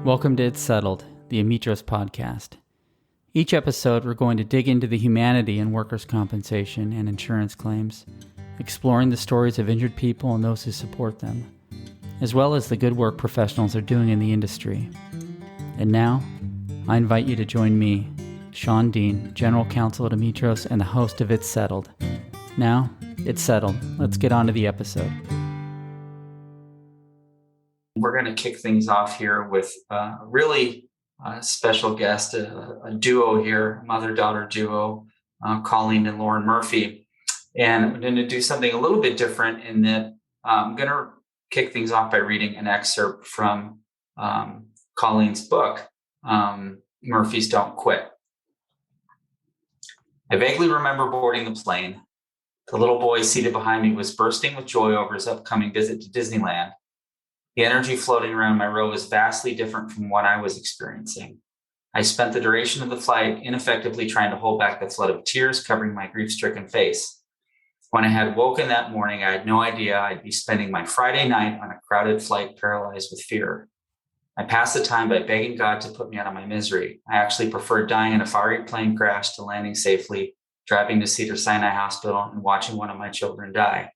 Welcome to It's Settled, the Amitros podcast. Each episode, we're going to dig into the humanity in workers' compensation and insurance claims, exploring the stories of injured people and those who support them, as well as the good work professionals are doing in the industry. And now, I invite you to join me, Sean Dean, General Counsel at Amitros and the host of It's Settled. Now, it's settled. Let's get on to the episode. We're going to kick things off here with a really special guest, a duo here, mother-daughter duo, Colleen and Lauren Murphy. And I'm going to do something a little bit different in that I'm going to kick things off by reading an excerpt from Colleen's book, Murphys Don't Quit. I vaguely remember boarding the plane. The little boy seated behind me was bursting with joy over his upcoming visit to Disneyland. The energy floating around my row was vastly different from what I was experiencing. I spent the duration of the flight ineffectively trying to hold back the flood of tears covering my grief-stricken face. When I had woken that morning, I had no idea I'd be spending my Friday night on a crowded flight paralyzed with fear. I passed the time by begging God to put me out of my misery. I actually preferred dying in a fiery plane crash to landing safely, driving to Cedars-Sinai Hospital, and watching one of my children die.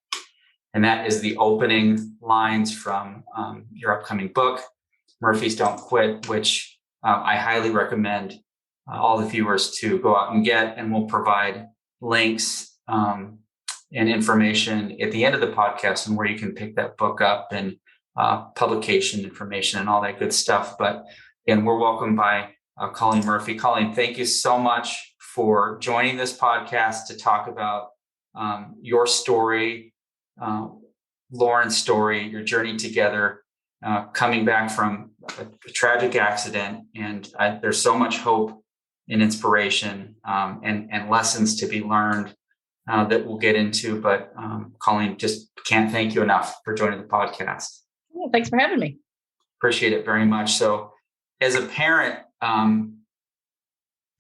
And that is the opening lines from your upcoming book, Murphys Don't Quit, which I highly recommend all the viewers to go out and get. And we'll provide links and information at the end of the podcast and where you can pick that book up and publication information and all that good stuff. But again, we're welcomed by Colleen Murphy. Colleen, thank you so much for joining this podcast to talk about your story, Lauren's story, your journey together, coming back from a tragic accident. And there's so much hope and inspiration and lessons to be learned that we'll get into. But Colleen, just can't thank you enough for joining the podcast. Well, thanks for having me. Appreciate it very much. So as a parent, I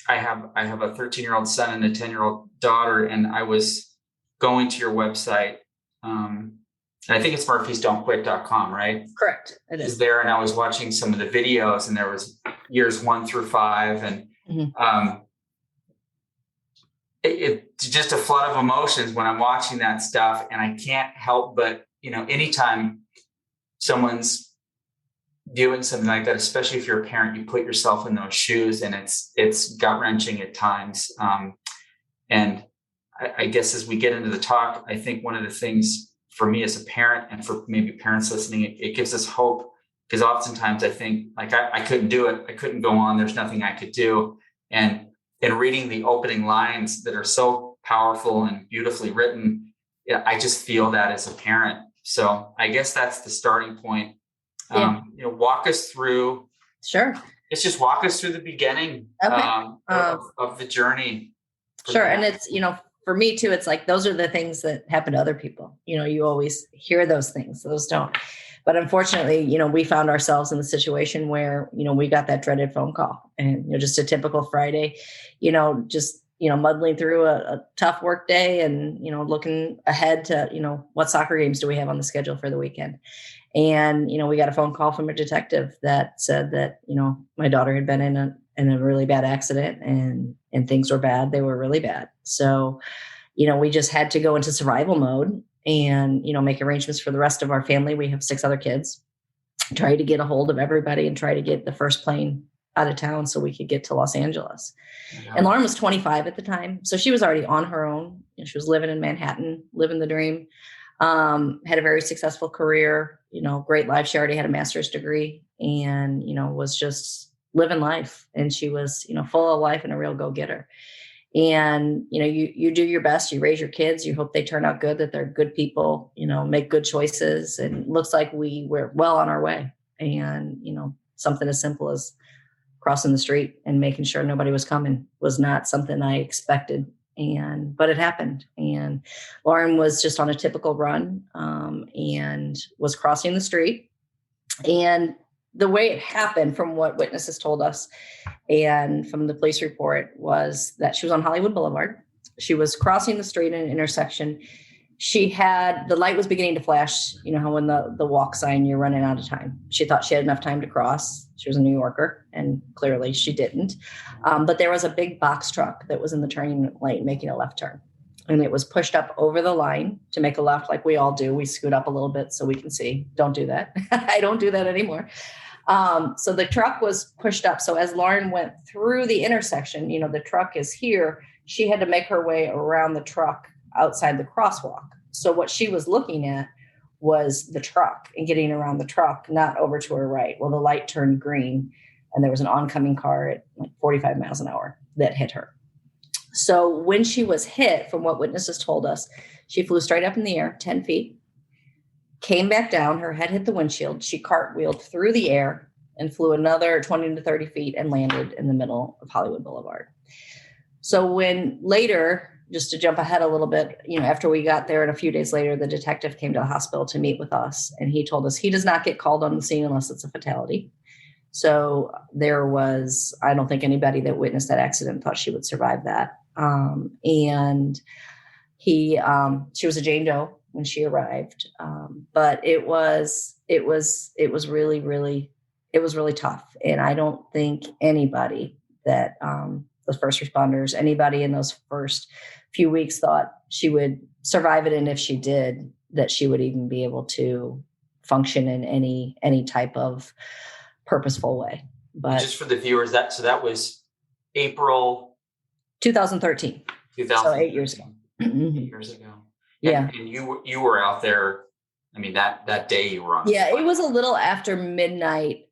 have a 13-year-old son and a 10-year-old daughter, and I was going to your website. And I think it's murphysdon'tquit.com, right? Correct. It is there. And I was watching some of the videos, and there was years 1 through 5, and it's just a flood of emotions when I'm watching that stuff. And I can't help but, anytime someone's doing something like that, especially if you're a parent, you put yourself in those shoes, and it's gut-wrenching at times. And I guess as we get into the talk, I think one of the things for me as a parent, and for maybe parents listening, it gives us hope, because oftentimes I think like I couldn't do it. I couldn't go on. There's nothing I could do. And in reading the opening lines that are so powerful and beautifully written, I just feel that as a parent. So I guess that's the starting point. Walk us through. Sure. Let's just walk us through the beginning of the journey. Sure. And it's, for me too, it's like, those are the things that happen to other people. You always hear those things, those don't. But unfortunately, we found ourselves in the situation where, we got that dreaded phone call, and, just a typical Friday, muddling through a tough work day and, looking ahead to, what soccer games do we have on the schedule for the weekend? And, we got a phone call from a detective that said that, my daughter had been in a really bad accident, and things were bad. They were really bad. So, we just had to go into survival mode and, make arrangements for the rest of our family. We have 6 other kids, try to get a hold of everybody and try to get the first plane out of town so we could get to Los Angeles. Yeah. And Lauren was 25 at the time. So she was already on her own. She was living in Manhattan, living the dream, had a very successful career, great life. She already had a master's degree and, was just living life. And she was, full of life and a real go-getter. And, you do your best, you raise your kids, you hope they turn out good, that they're good people, make good choices. And it looks like we were well on our way. And, something as simple as crossing the street and making sure nobody was coming was not something I expected. But it happened. And Lauren was just on a typical run and was crossing the street. And the way it happened, from what witnesses told us and from the police report, was that she was on Hollywood Boulevard. She was crossing the street in an intersection. the light was beginning to flash, you know, how when the walk sign, you're running out of time. She thought she had enough time to cross. She was a New Yorker, and clearly she didn't. But there was a big box truck that was in the turning lane making a left turn. And it was pushed up over the line to make a left, like we all do. We scoot up a little bit so we can see. Don't do that. I don't do that anymore. So the truck was pushed up. So as Lauren went through the intersection, you know, the truck is here. She had to make her way around the truck outside the crosswalk. So what she was looking at was the truck and getting around the truck, not over to her right. Well, the light turned green and there was an oncoming car at like 45 miles an hour that hit her. So when she was hit, from what witnesses told us, she flew straight up in the air, 10 feet, came back down, her head hit the windshield. She cartwheeled through the air and flew another 20 to 30 feet and landed in the middle of Hollywood Boulevard. So when later, just to jump ahead a little bit, you know, after we got there and a few days later, the detective came to the hospital to meet with us. And he told us he does not get called on the scene unless it's a fatality. So there was, I don't think anybody that witnessed that accident thought she would survive that. And she was a Jane Doe when she arrived. But it was really, really, it was really tough. And I don't think anybody that, the first responders, anybody in those first few weeks thought she would survive it. And if she did, that she would even be able to function in any type of purposeful way. But just for the viewers, that was April 2013. So 8 years ago. 8 years ago. Yeah. And you were out there. I mean, that day you were on. Yeah, it was a little after midnight,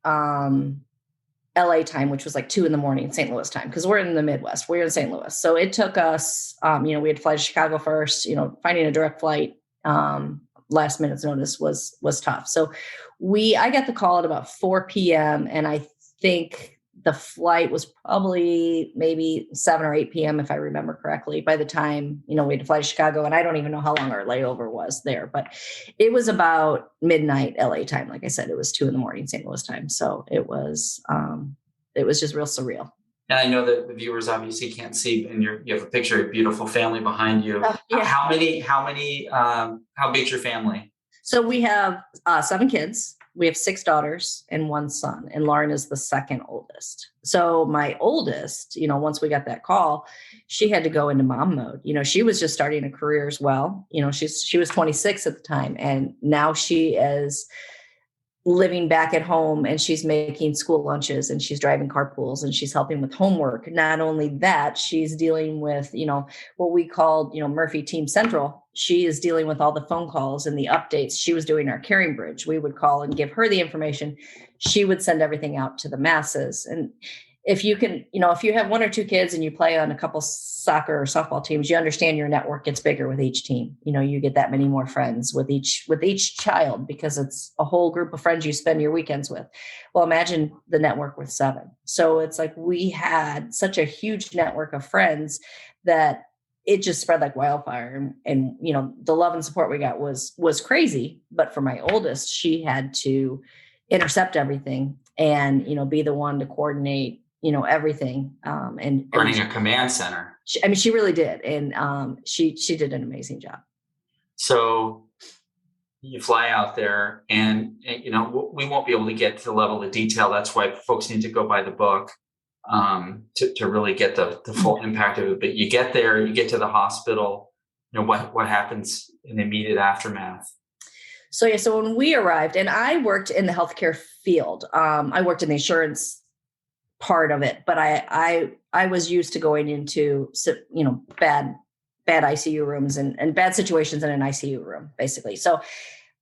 LA time, which was like 2 a.m, St. Louis time, because we're in the Midwest. We're in St. Louis. So it took us, we had to fly to Chicago first, finding a direct flight, last minute's notice was tough. So I got the call at about 4 p.m. and I think the flight was probably maybe 7 or 8 p.m. if I remember correctly, by the time, we had to fly to Chicago, and I don't even know how long our layover was there, but it was about midnight LA time. Like I said, it was 2 a.m, St. Louis time. So it was just real surreal. And I know that the viewers obviously can't see, and you have a picture of a beautiful family behind you. Yeah. How big's your family? So we have 7 kids. We have 6 daughters and 1 son, and Lauren is the second oldest. So my oldest, once we got that call, she had to go into mom mode. She was just starting a career as well. She was 26 at the time, and now she is living back at home, and she's making school lunches, and she's driving carpools, and she's helping with homework. Not only that, she's dealing with, what we called, Murphy Team Central. She is dealing with all the phone calls and the updates. She was doing our caring bridge. We would call and give her the information. She would send everything out to the masses. And if you can, if you have 1 or 2 kids and you play on a couple soccer or softball teams, you understand your network gets bigger with each team. You get that many more friends with each child, because it's a whole group of friends you spend your weekends with. Well, imagine the network with 7. So it's like we had such a huge network of friends that it just spread like wildfire. And the love and support we got was crazy. But for my oldest, she had to intercept everything and, be the one to coordinate, everything. And running a command center. She really did. And she did an amazing job. So you fly out there, and we won't be able to get to the level of detail. That's why folks need to go buy the book to really get the full impact of it. But you get there, you get to the hospital, what happens in the immediate aftermath. So when we arrived, and I worked in the healthcare field, I worked in the insurance part of it, but I was used to going into, bad ICU rooms and bad situations in an ICU room, basically. So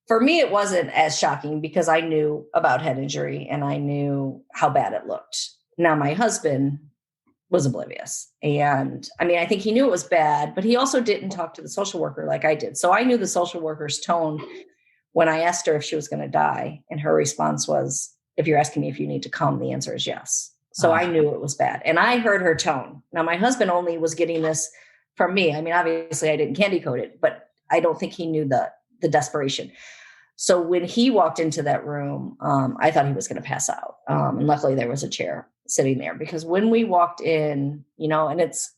for me, it wasn't as shocking because I knew about head injury and I knew how bad it looked. Now, my husband was oblivious. And I think he knew it was bad, but he also didn't talk to the social worker like I did. So I knew the social worker's tone when I asked her if she was going to die. And her response was, if you're asking me if you need to come, the answer is yes. So I knew it was bad. And I heard her tone. Now, my husband only was getting this from me. Obviously I didn't candy coat it, but I don't think he knew the desperation. So when he walked into that room, I thought he was going to pass out. And luckily there was a chair sitting there, because when we walked in, and it's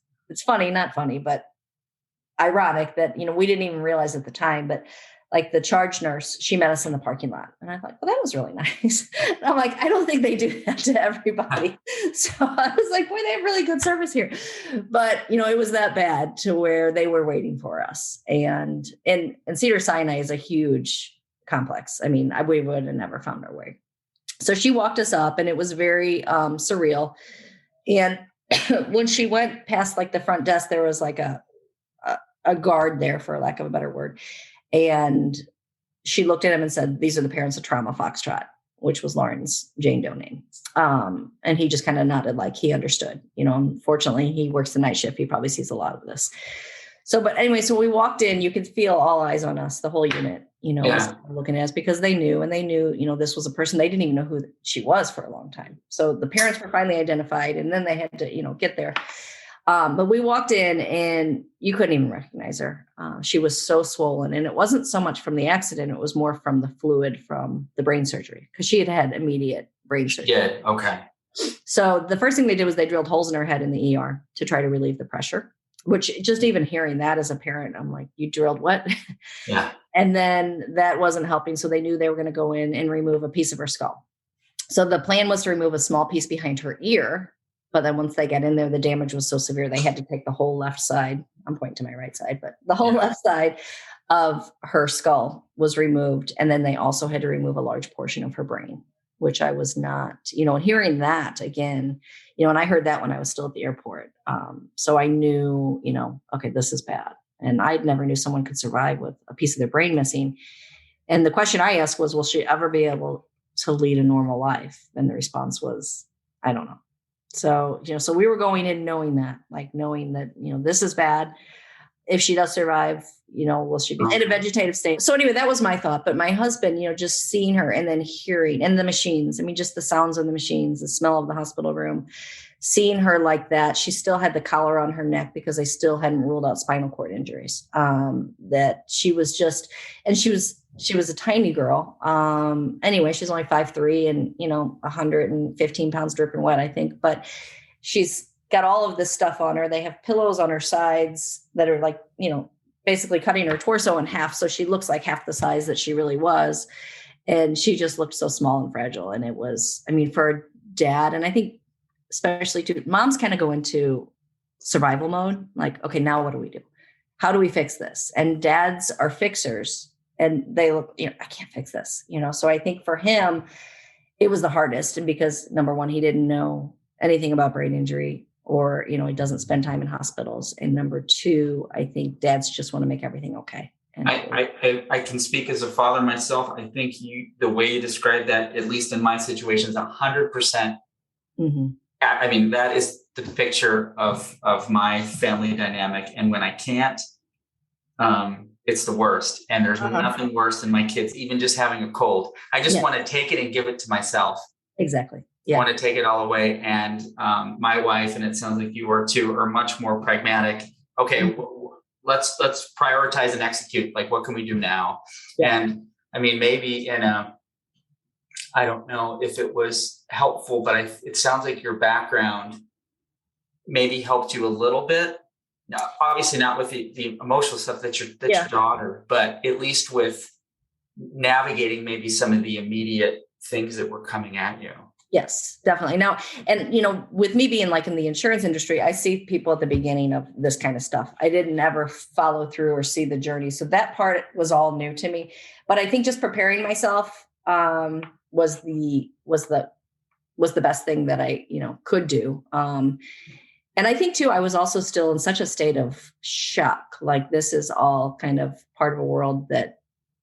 funny, not funny, but ironic that, we didn't even realize at the time, but like the charge nurse, she met us in the parking lot. And I thought, well, that was really nice. And I'm like, I don't think they do that to everybody. So I was like, boy, they have really good service here. But, it was that bad to where they were waiting for us. And Cedars-Sinai is a huge complex. I mean, we would have never found our way. So she walked us up, and it was very surreal. And when she went past like the front desk, there was like a guard there, for lack of a better word. And she looked at him and said, "These are the parents of Trauma Foxtrot," which was Lauren's Jane Doe name. And he just kind of nodded like he understood. Unfortunately, he works the night shift. He probably sees a lot of this. So, but anyway, so we walked in, you could feel all eyes on us, the whole unit, was looking at us, because they knew, this was a person. They didn't even know who she was for a long time. So the parents were finally identified, and then they had to, get there. But we walked in and you couldn't even recognize her. She was so swollen, and it wasn't so much from the accident. It was more from the fluid from the brain surgery, because she had had immediate brain surgery. Yeah. Okay. So the first thing they did was they drilled holes in her head in the ER to try to relieve the pressure, which just even hearing that as a parent, I'm like, you drilled what? Yeah. And then that wasn't helping. So they knew they were going to go in and remove a piece of her skull. So the plan was to remove a small piece behind her ear. But then once they got in there, the damage was so severe, they had to take the whole left side. I'm pointing to my right side, but the whole left side of her skull was removed. And then they also had to remove a large portion of her brain, which I was not, and hearing that again, and I heard that when I was still at the airport. So I knew, okay, this is bad. And I never knew someone could survive with a piece of their brain missing. And the question I asked was, will she ever be able to lead a normal life? And the response was, I don't know. So, so we were going in knowing that, this is bad. If she does survive, will she be in a vegetative state? So anyway, that was my thought. But my husband, just seeing her and then hearing, and the machines, just the sounds of the machines, the smell of the hospital room, seeing her like that. She still had the collar on her neck because they still hadn't ruled out spinal cord injuries. That she was just, and she was a tiny girl. Anyway, she's only 5'3" and, 115 pounds dripping wet, I think, but she's got all of this stuff on her. They have pillows on her sides that are like, basically cutting her torso in half. So she looks like half the size that she really was. And she just looked so small and fragile. And it was, for a dad, and I think especially too, moms kind of go into survival mode. Like, okay, now what do we do? How do we fix this? And dads are fixers. And they look, I can't fix this, So I think for him, it was the hardest. And because number one, he didn't know anything about brain injury, or, he doesn't spend time in hospitals. And number two, I think dads just want to make everything okay. And I can speak as a father myself. I think the way you described that, at least in my situation, is 100%. Mm-hmm. That is the picture of my family dynamic. And when I can't, it's the worst. And there's nothing worse than my kids, even just having a cold. I just want to take it and give it to myself. Exactly. I want to take it all away. And my wife, and it sounds like you are too, are much more pragmatic. Okay, let's prioritize and execute. Like, what can we do now? Yeah. And maybe I don't know if it was helpful, but it sounds like your background maybe helped you a little bit. Now, obviously not with the emotional stuff that's your daughter, but at least with navigating maybe some of the immediate things that were coming at you. Yes, definitely. Now, and, with me being like in the insurance industry, I see people at the beginning of this kind of stuff. I didn't ever follow through or see the journey. So that part was all new to me. But I think just preparing myself was the best thing that I, could do. And I think too, I was also still in such a state of shock. Like, this is all kind of part of a world that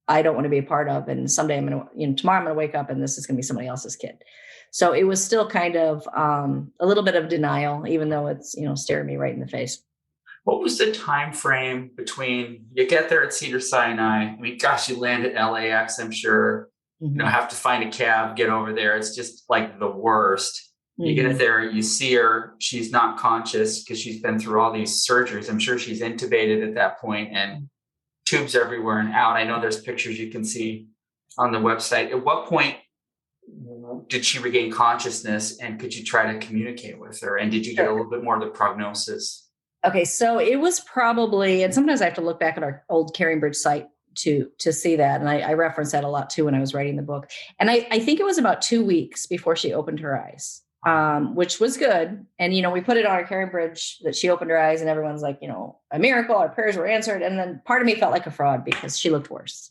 I don't want to be a part of. And someday tomorrow I'm going to wake up and this is going to be somebody else's kid. So it was still kind of a little bit of denial, even though it's, staring me right in the face. What was the time frame between you get there at Cedars-Sinai? You land at LAX, I'm sure. Mm-hmm. Have to find a cab, get over there. It's just like the worst. Mm-hmm. You get there, you see her, she's not conscious because she's been through all these surgeries. I'm sure she's intubated at that point and tubes everywhere and out. I know there's pictures you can see on the website. At what point did she regain consciousness, and could you try to communicate with her? And did you get a little bit more of the prognosis? Okay, so it was probably, and sometimes I have to look back at our old CaringBridge site to see that. And I reference that a lot too when I was writing the book. And I think it was about 2 weeks before she opened her eyes, which was good. And, we put it on our CaringBridge that she opened her eyes and everyone's like, a miracle, our prayers were answered. And then part of me felt like a fraud because she looked worse.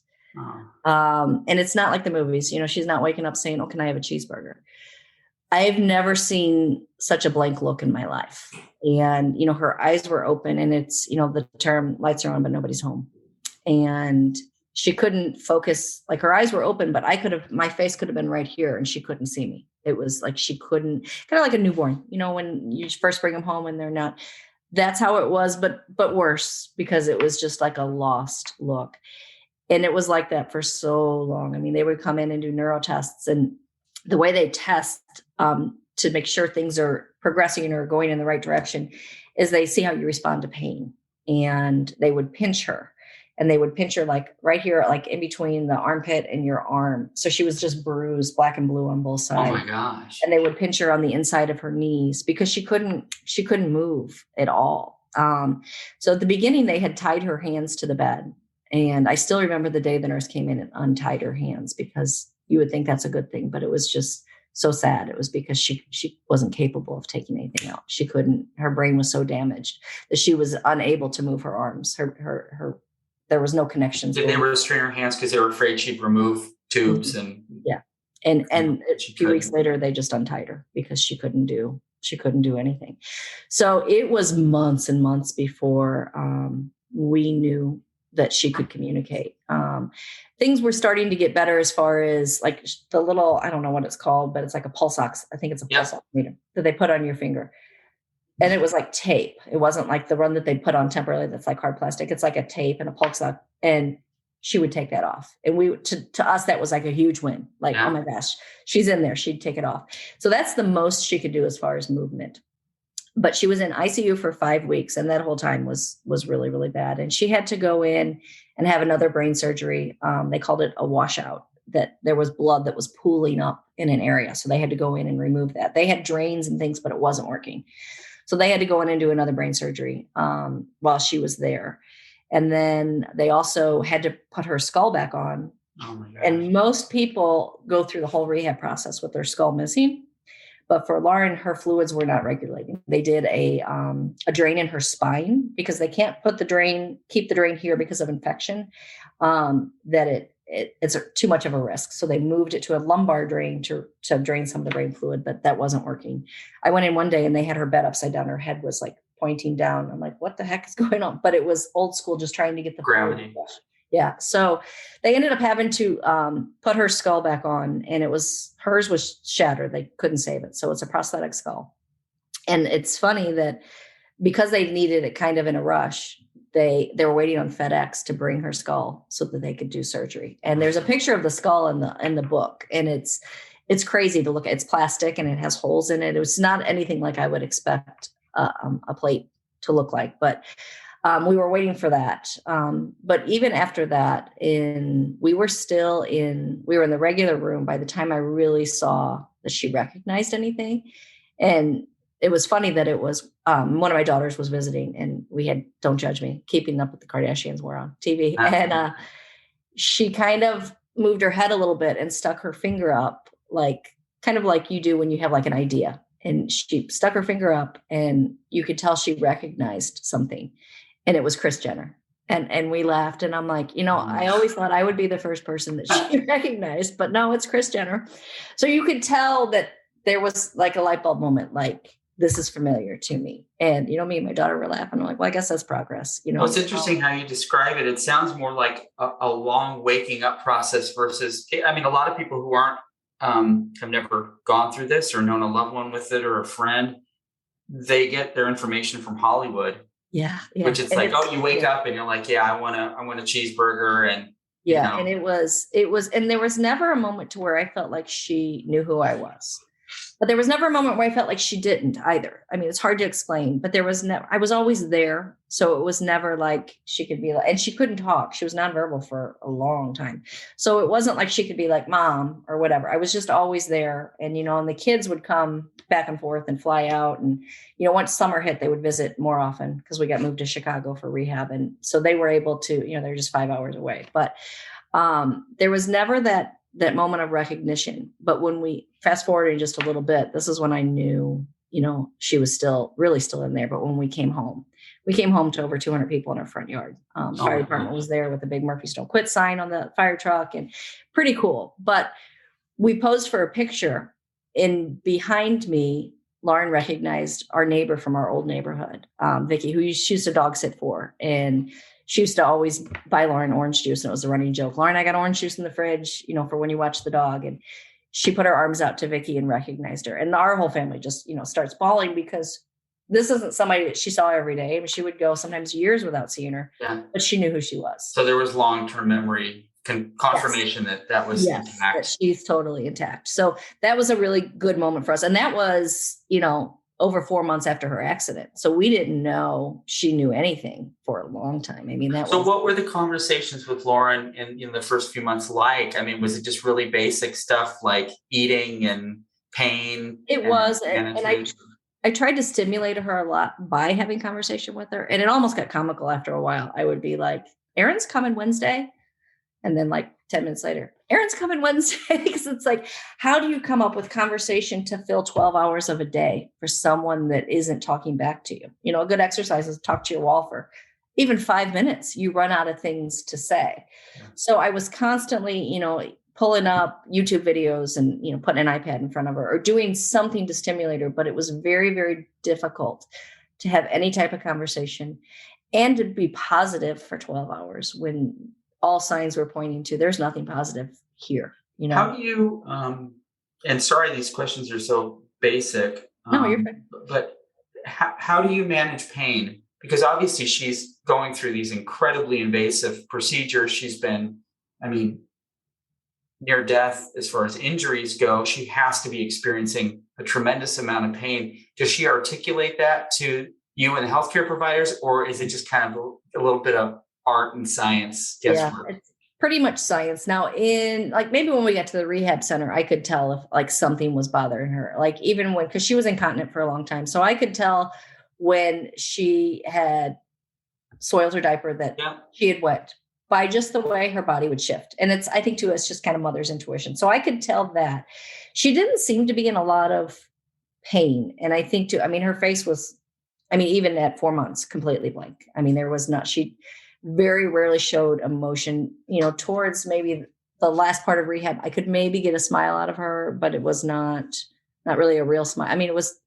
And it's not like the movies, she's not waking up saying, oh, can I have a cheeseburger? I've never seen such a blank look in my life. And, her eyes were open and it's, the term lights are on, but nobody's home. And she couldn't focus, like her eyes were open, but my face could have been right here and she couldn't see me. It was like, she couldn't, kind of like a newborn, when you first bring them home and they're not, that's how it was, but worse because it was just like a lost look. And it was like that for so long. I mean, they would come in and do neuro tests, and the way they test to make sure things are progressing or going in the right direction is they see how you respond to pain. And they would pinch her, and they would pinch her like right here, like in between the armpit and your arm. So she was just bruised, black and blue on both sides. Oh my gosh. And they would pinch her on the inside of her knees because she couldn't move at all. So at the beginning, they had tied her hands to the bed. And I still remember the day the nurse came in and untied her hands, because you would think that's a good thing, but it was just so sad. It was because she wasn't capable of taking anything out. She couldn't, her brain was so damaged that she was unable to move her arms. There was no connections. Did they restrain her hands because they were afraid she'd remove tubes? And yeah. And a few weeks later, they just untied her because she couldn't do anything. So it was months and months before we knew that she could communicate. Things were starting to get better as far as like the little, I don't know what it's called, but it's like a pulse ox. I think it's a pulse oximeter that they put on your finger. And it was like tape. It wasn't like the one that they put on temporarily that's like hard plastic. It's like a tape and a pulse ox. And she would take that off. And to us, that was like a huge win. Like, oh my gosh, she's in there. She'd take it off. So that's the most she could do as far as movement. But she was in ICU for 5 weeks. And that whole time was really, really bad. And she had to go in and have another brain surgery. They called it a washout, that there was blood that was pooling up in an area. So they had to go in and remove that. They had drains and things, but it wasn't working. So they had to go in and do another brain surgery while she was there. And then they also had to put her skull back on. Oh my gosh. And most people go through the whole rehab process with their skull missing. But for Lauren, her fluids were not regulating. They did a drain in her spine because they can't keep the drain here because of infection, that it's too much of a risk. So they moved it to a lumbar drain to drain some of the brain fluid, but that wasn't working. I went in one day and they had her bed upside down. Her head was like pointing down. I'm like, what the heck is going on? But it was old school, just trying to get the gravity. Yeah. So they ended up having to put her skull back on, and hers was shattered. They couldn't save it. So it's a prosthetic skull. And it's funny that because they needed it kind of in a rush, they were waiting on FedEx to bring her skull so that they could do surgery. And there's a picture of the skull in the book, and it's crazy to look at. It's plastic and it has holes in it. It was not anything like I would expect a plate to look like, but we were waiting for that. But even after that, we were in the regular room by the time I really saw that she recognized anything. And it was funny that it was one of my daughters was visiting, and we had Don't Judge Me, Keeping Up with the Kardashians were on TV. And she kind of moved her head a little bit and stuck her finger up, like kind of like you do when you have like an idea. And she stuck her finger up, and you could tell she recognized something. And it was Kris Jenner. And we laughed. And I'm like, I always thought I would be the first person that she recognized, but no, it's Kris Jenner. So you could tell that there was like a light bulb moment, like, this is familiar to me. And, me and my daughter were laughing. I'm like, well, I guess that's progress. Well, it's interesting how you describe it. It sounds more like a long waking up process versus, I mean, a lot of people who aren't, have never gone through this or known a loved one with it or a friend, they get their information from Hollywood. Yeah. Which it's like, you wake up and you're like, I want a cheeseburger. And and it was, and there was never a moment to where I felt like she knew who I was. But there was never a moment where I felt like she didn't either. I mean, it's hard to explain, but there was never, I was always there. So it was never like she could be like, and she couldn't talk. She was nonverbal for a long time. So it wasn't like she could be like mom or whatever. I was just always there. And, and the kids would come back and forth and fly out. And, once summer hit, they would visit more often because we got moved to Chicago for rehab. And so they were able to, they're just 5 hours away. But there was never that moment of recognition. But when we fast forward just a little bit, this is when I knew, she was still in there. But when we came home to over 200 people in our front yard. Fire department was there with a big Murphy's Don't Quit sign on the fire truck, and pretty cool. But we posed for a picture, and behind me, Lauren recognized our neighbor from our old neighborhood, Vicky, who she used to dog sit for. And she used to always buy Lauren orange juice. And it was a running joke. Lauren, I got orange juice in the fridge, for when you watch the dog. And she put her arms out to Vicky and recognized her. And our whole family just, starts bawling because this isn't somebody that she saw every day. I mean, she would go sometimes years without seeing her, but she knew who she was. So there was long-term memory confirmation that was intact. That she's totally intact. So that was a really good moment for us. And that was, over 4 months after her accident. So we didn't know she knew anything for a long time. I mean, what were the conversations with Lauren in the first few months like? I mean, was it just really basic stuff like eating and pain? It was. And I tried to stimulate her a lot by having conversation with her. And it almost got comical after a while. I would be like, Aaron's coming Wednesday. And then 10 minutes later, Aaron's coming Wednesday. Because it's like, how do you come up with conversation to fill 12 hours of a day for someone that isn't talking back to you? A good exercise is talk to your wall for even 5 minutes. You run out of things to say. Yeah. So I was constantly, pulling up YouTube videos and, putting an iPad in front of her or doing something to stimulate her. But it was very, very difficult to have any type of conversation and to be positive for 12 hours when all signs were pointing to there's nothing positive here. How do you, and sorry, these questions are so basic. No, you're fine. But how do you manage pain? Because obviously she's going through these incredibly invasive procedures. She's been, near death as far as injuries go. She has to be experiencing a tremendous amount of pain. Does she articulate that to you and the healthcare providers, or is it just kind of a little bit of art and science guesswork? Yeah, it's pretty much science. Now in maybe when we got to the rehab center, I could tell if something was bothering her, even when, cause she was incontinent for a long time. So I could tell when she had soiled her diaper that she had wet by just the way her body would shift. And I think too, it's just kind of mother's intuition. So I could tell that she didn't seem to be in a lot of pain. And I think too, her face was, even at 4 months, completely blank. There was not, she very rarely showed emotion, towards maybe the last part of rehab. I could maybe get a smile out of her, but it was not really a real smile. It was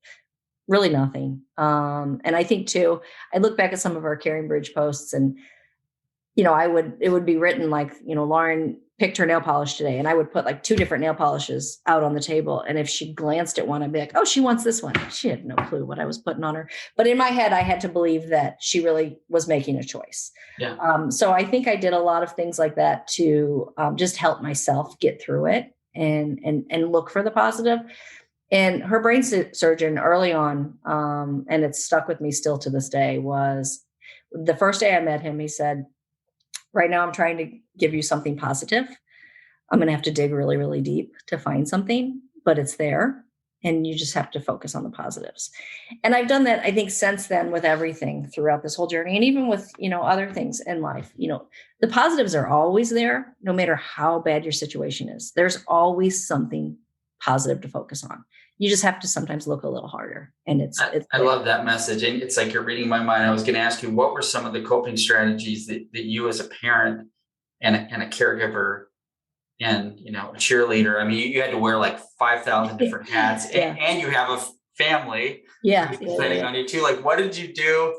really nothing. And I think too, I look back at some of our Caring Bridge posts and, it would be written Lauren picked her nail polish today. And I would put 2 different nail polishes out on the table. And if she glanced at one, I'd be like, oh, she wants this one. She had no clue what I was putting on her. But in my head, I had to believe that she really was making a choice. Yeah. So I think I did a lot of things like that to just help myself get through it and look for the positive. And her brain surgeon early on, and it's stuck with me still to this day, was the first day I met him, he said, right now I'm trying to give you something positive. I'm going to have to dig really, really deep to find something, but it's there. And you just have to focus on the positives. And I've done that, I think, since then with everything throughout this whole journey. And even with, other things in life, the positives are always there, no matter how bad your situation is. There's always something positive to focus on. You just have to sometimes look a little harder. And I love that message. And it's like you're reading my mind. I was going to ask you, what were some of the coping strategies that you as a parent and a caregiver and, a cheerleader, you had to wear 5,000 different hats and you have a family depending on you too. What did you do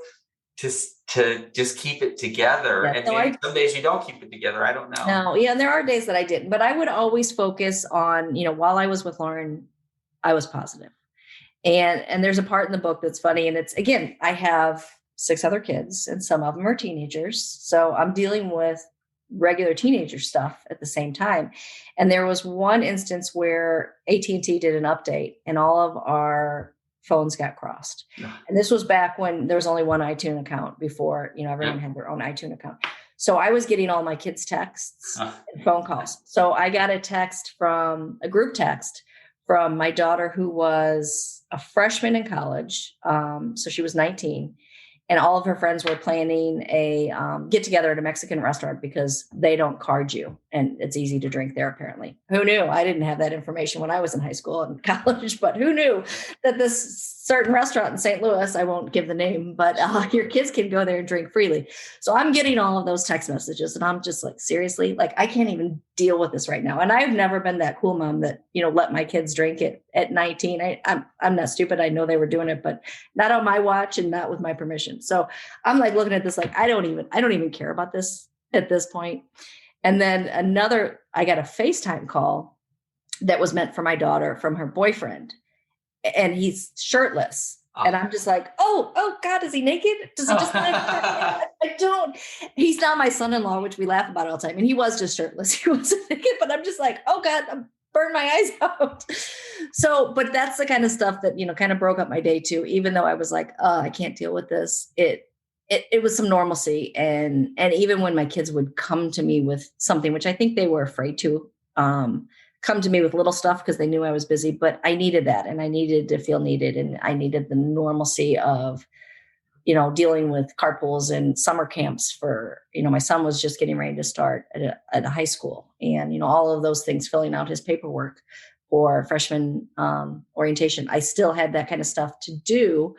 to just keep it together? And maybe some days you don't keep it together. I don't know. No. Yeah. And there are days that I didn't, but I would always focus on, while I was with Lauren, I was positive. And there's a part in the book that's funny. And it's, again, I have 6 other kids and some of them are teenagers. So I'm dealing with regular teenager stuff at the same time. And there was one instance where AT&T did an update and all of our phones got crossed. Yeah. And this was back when there was only one iTunes account before, everyone had their own iTunes account. So I was getting all my kids' texts and phone calls. So I got a group text from my daughter, who was a freshman in college. So she was 19. And all of her friends were planning a get together at a Mexican restaurant because they don't card you and it's easy to drink there, apparently. Who knew? I didn't have that information when I was in high school and college, but who knew that this certain restaurant in St. Louis, I won't give the name, but your kids can go there and drink freely. So I'm getting all of those text messages and I'm just like, seriously, like I can't even deal with this right now. And I've never been that cool mom that, let my kids drink it at 19. I'm not stupid. I know they were doing it, but not on my watch and not with my permission. So I'm like looking at this, like, I don't even care about this at this point. And then I got a FaceTime call that was meant for my daughter from her boyfriend, and he's shirtless. Oh. And I'm just like, oh God, is he naked? Does he just I don't, he's not my son-in-law, which we laugh about all the time. And he was just shirtless. He wasn't naked, but I'm just like, oh God, I'm burn my eyes out. So, but that's the kind of stuff that, kind of broke up my day too, even though I was like, I can't deal with this. It was some normalcy. And even when my kids would come to me with something, which I think they were afraid to, come to me with little stuff because they knew I was busy, but I needed that and I needed to feel needed. And I needed the normalcy of, dealing with carpools and summer camps for, my son was just getting ready to start at a high school and, all of those things, filling out his paperwork for freshman orientation. I still had that kind of stuff to do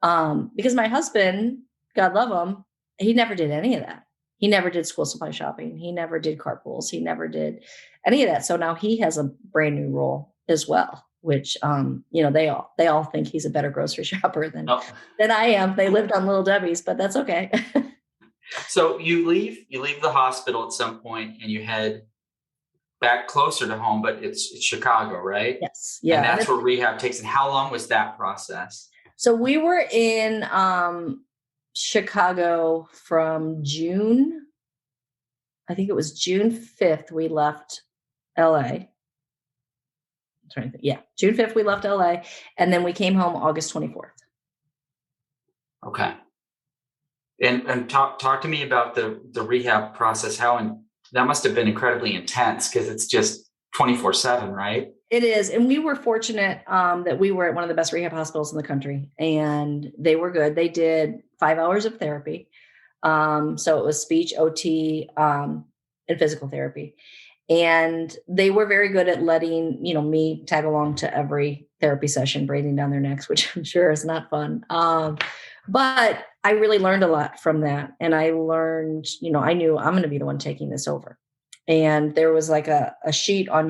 because my husband, God love him, he never did any of that. He never did school supply shopping. He never did carpools. He never did any of that. So now he has a brand new role as well, which, they all think he's a better grocery shopper than I am. They lived on Little Debbie's, but that's okay. So you leave the hospital at some point and you head back closer to home, but it's Chicago, right? Yes. Yeah. And that's where rehab takes. And how long was that process? So we were in Chicago from June. I think it was June 5th. We left LA. Yeah. June 5th, we left LA. And then we came home August 24th. Okay. And talk to me about the rehab process. That must have been incredibly intense because it's just 24/7, right? It is. And we were fortunate that we were at one of the best rehab hospitals in the country and they were good. They did 5 hours of therapy. So it was speech, OT, and physical therapy. And they were very good at letting, me tag along to every therapy session, breathing down their necks, which I'm sure is not fun. But I really learned a lot from that. And I learned, I knew I'm going to be the one taking this over. And there was like a sheet on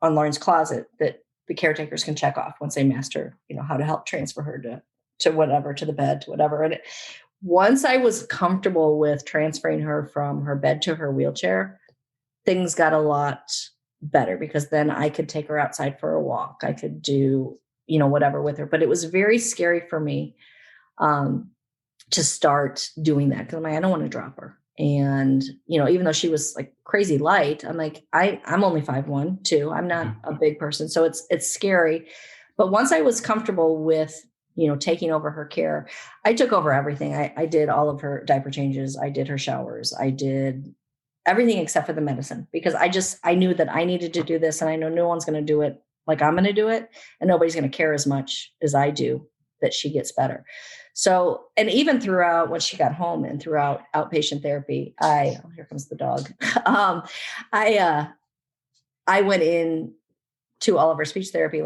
Lauren's closet that the caretakers can check off once they master, how to help transfer her to whatever, to the bed, to whatever. And once I was comfortable with transferring her from her bed to her wheelchair, things got a lot better because then I could take her outside for a walk. I could do, whatever with her, but it was very scary for me to start doing that because I'm like, I don't want to drop her. And, even though she was like crazy light, I'm like, I'm only 5'1" too. I'm not a big person. So it's scary. But once I was comfortable with, taking over her care, I took over everything. I did all of her diaper changes. I did her showers. I did everything except for the medicine because I knew that I needed to do this and I know no one's going to do it like I'm going to do it. And nobody's going to care as much as I do that she gets better. So, and even throughout when she got home and throughout outpatient therapy, here comes the dog. I went in to all of her speech therapy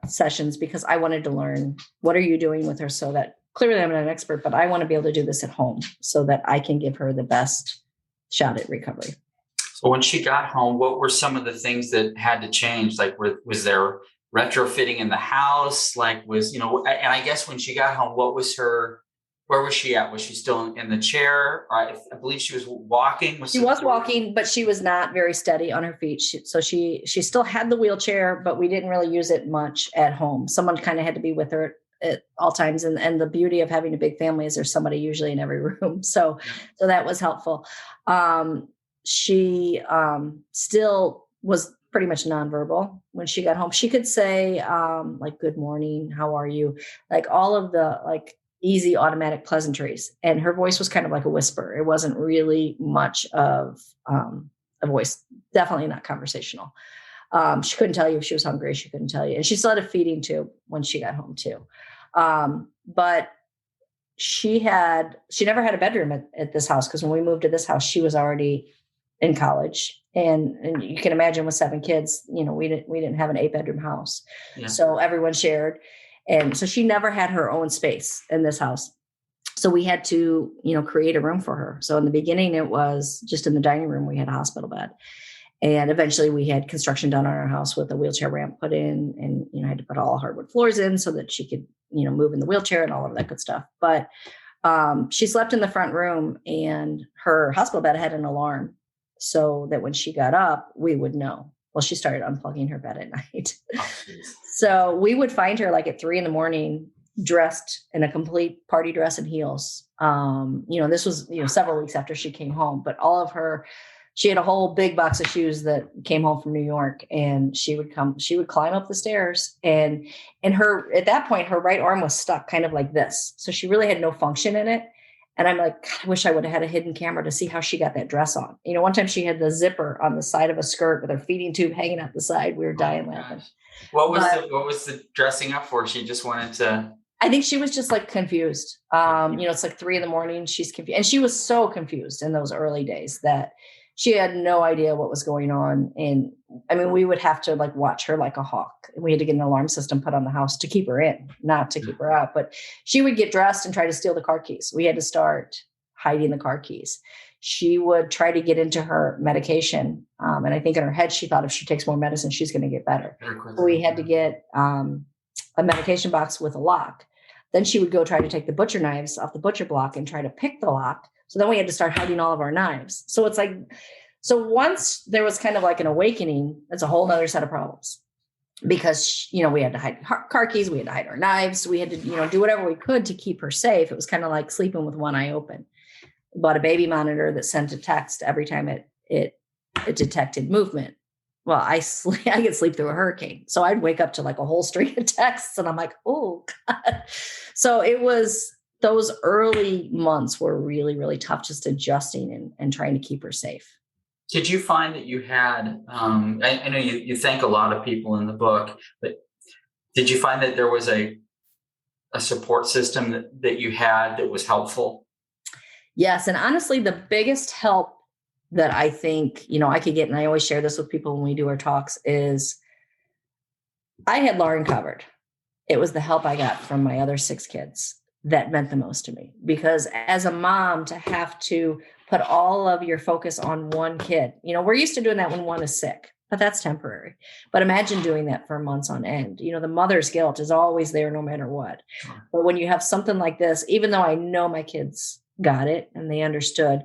sessions because I wanted to learn what are you doing with her so that clearly I'm not an expert, but I want to be able to do this at home so that I can give her the best shot at recovery. So when she got home, what were some of the things that had to change? Like, was there retrofitting in the house? Like and I guess when she got home, where was she at? Was she still in the chair? I believe she was walking. She was walking, but she was not very steady on her feet. So she still had the wheelchair, but we didn't really use it much at home. Someone kind of had to be with her at all times. And the beauty of having a big family is there's somebody usually in every room. So that was helpful. she still was pretty much nonverbal when she got home. She could say like, good morning, how are you? Like all of the like easy automatic pleasantries. And her voice was kind of like a whisper. It wasn't really much of a voice, definitely not conversational. She couldn't tell you if she was hungry. She couldn't tell you. And she still had a feeding tube when she got home too. But she never had a bedroom at this house, because when we moved to this house, she was already in college. And you can imagine with 7 kids, we didn't have an 8-bedroom house. Yeah. So everyone shared. And so she never had her own space in this house. So we had to, create a room for her. So in the beginning, it was just in the dining room, we had a hospital bed. And eventually we had construction done on our house with a wheelchair ramp put in, and, had to put all hardwood floors in so that she could, move in the wheelchair and all of that good stuff. But she slept in the front room, and her hospital bed had an alarm so that when she got up, we would know. Well, she started unplugging her bed at night. Oh, so we would find her like at 3 a.m, dressed in a complete party dress and heels. This was, several weeks after she came home, but she had a whole big box of shoes that came home from New York, and she would climb up the stairs, and at that point, her right arm was stuck kind of like this. So she really had no function in it. And I'm like, God, I wish I would have had a hidden camera to see how she got that dress on. One time she had the zipper on the side of a skirt with her feeding tube hanging out the side. We were dying laughing. What was the dressing up for? She just wanted to. I think she was just like confused. It's like 3 a.m. She's confused. And she was so confused in those early days that she had no idea what was going on. And I mean, we would have to like watch her like a hawk. We had to get an alarm system put on the house to keep her in, not to keep her out. But she would get dressed and try to steal the car keys. We had to start hiding the car keys. She would try to get into her medication. And I think in her head, she thought if she takes more medicine, she's going to get better. So we had to get a medication box with a lock. Then she would go try to take the butcher knives off the butcher block and try to pick the lock. So then we had to start hiding all of our knives. So it's like, so once there was kind of like an awakening, that's a whole nother set of problems, because, we had to hide car keys. We had to hide our knives. We had to, do whatever we could to keep her safe. It was kind of like sleeping with one eye open. We bought a baby monitor that sent a text every time it detected movement. Well, I could sleep through a hurricane. So I'd wake up to like a whole string of texts, and I'm like, oh God. So it was, those early months were really, really tough, just adjusting and trying to keep her safe. Did you find that you had, I know you thank a lot of people in the book, but did you find that there was a support system that you had that was helpful? Yes. And honestly, the biggest help that I think, I could get, and I always share this with people when we do our talks, is I had Lauren covered. It was the help I got from my other 6 kids that meant the most to me, because as a mom, to have to put all of your focus on one kid, we're used to doing that when one is sick, but that's temporary. But imagine doing that for months on end. The mother's guilt is always there no matter what. Sure. But when you have something like this, even though I know my kids got it and they understood,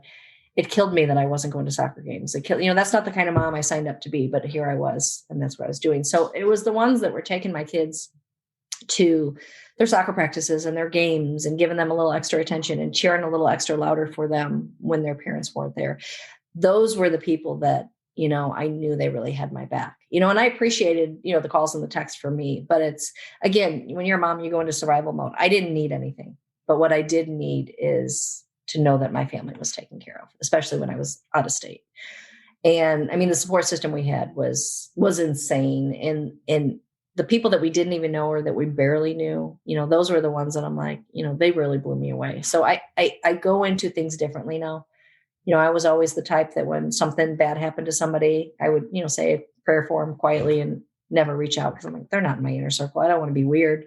it killed me that I wasn't going to soccer games. It killed, that's not the kind of mom I signed up to be, but here I was, and that's what I was doing. So it was the ones that were taking my kids to their soccer practices and their games and giving them a little extra attention and cheering a little extra louder for them when their parents weren't there. Those were the people that, I knew they really had my back, and I appreciated, the calls and the text for me. But it's, again, when you're a mom, you go into survival mode. I didn't need anything, but what I did need is to know that my family was taken care of, especially when I was out of state. And I mean, the support system we had was insane. And the people that we didn't even know or that we barely knew, those were the ones that I'm like, they really blew me away. So I go into things differently now. I was always the type that when something bad happened to somebody, I would, say a prayer for them quietly and never reach out, because I'm like, they're not in my inner circle. I don't want to be weird.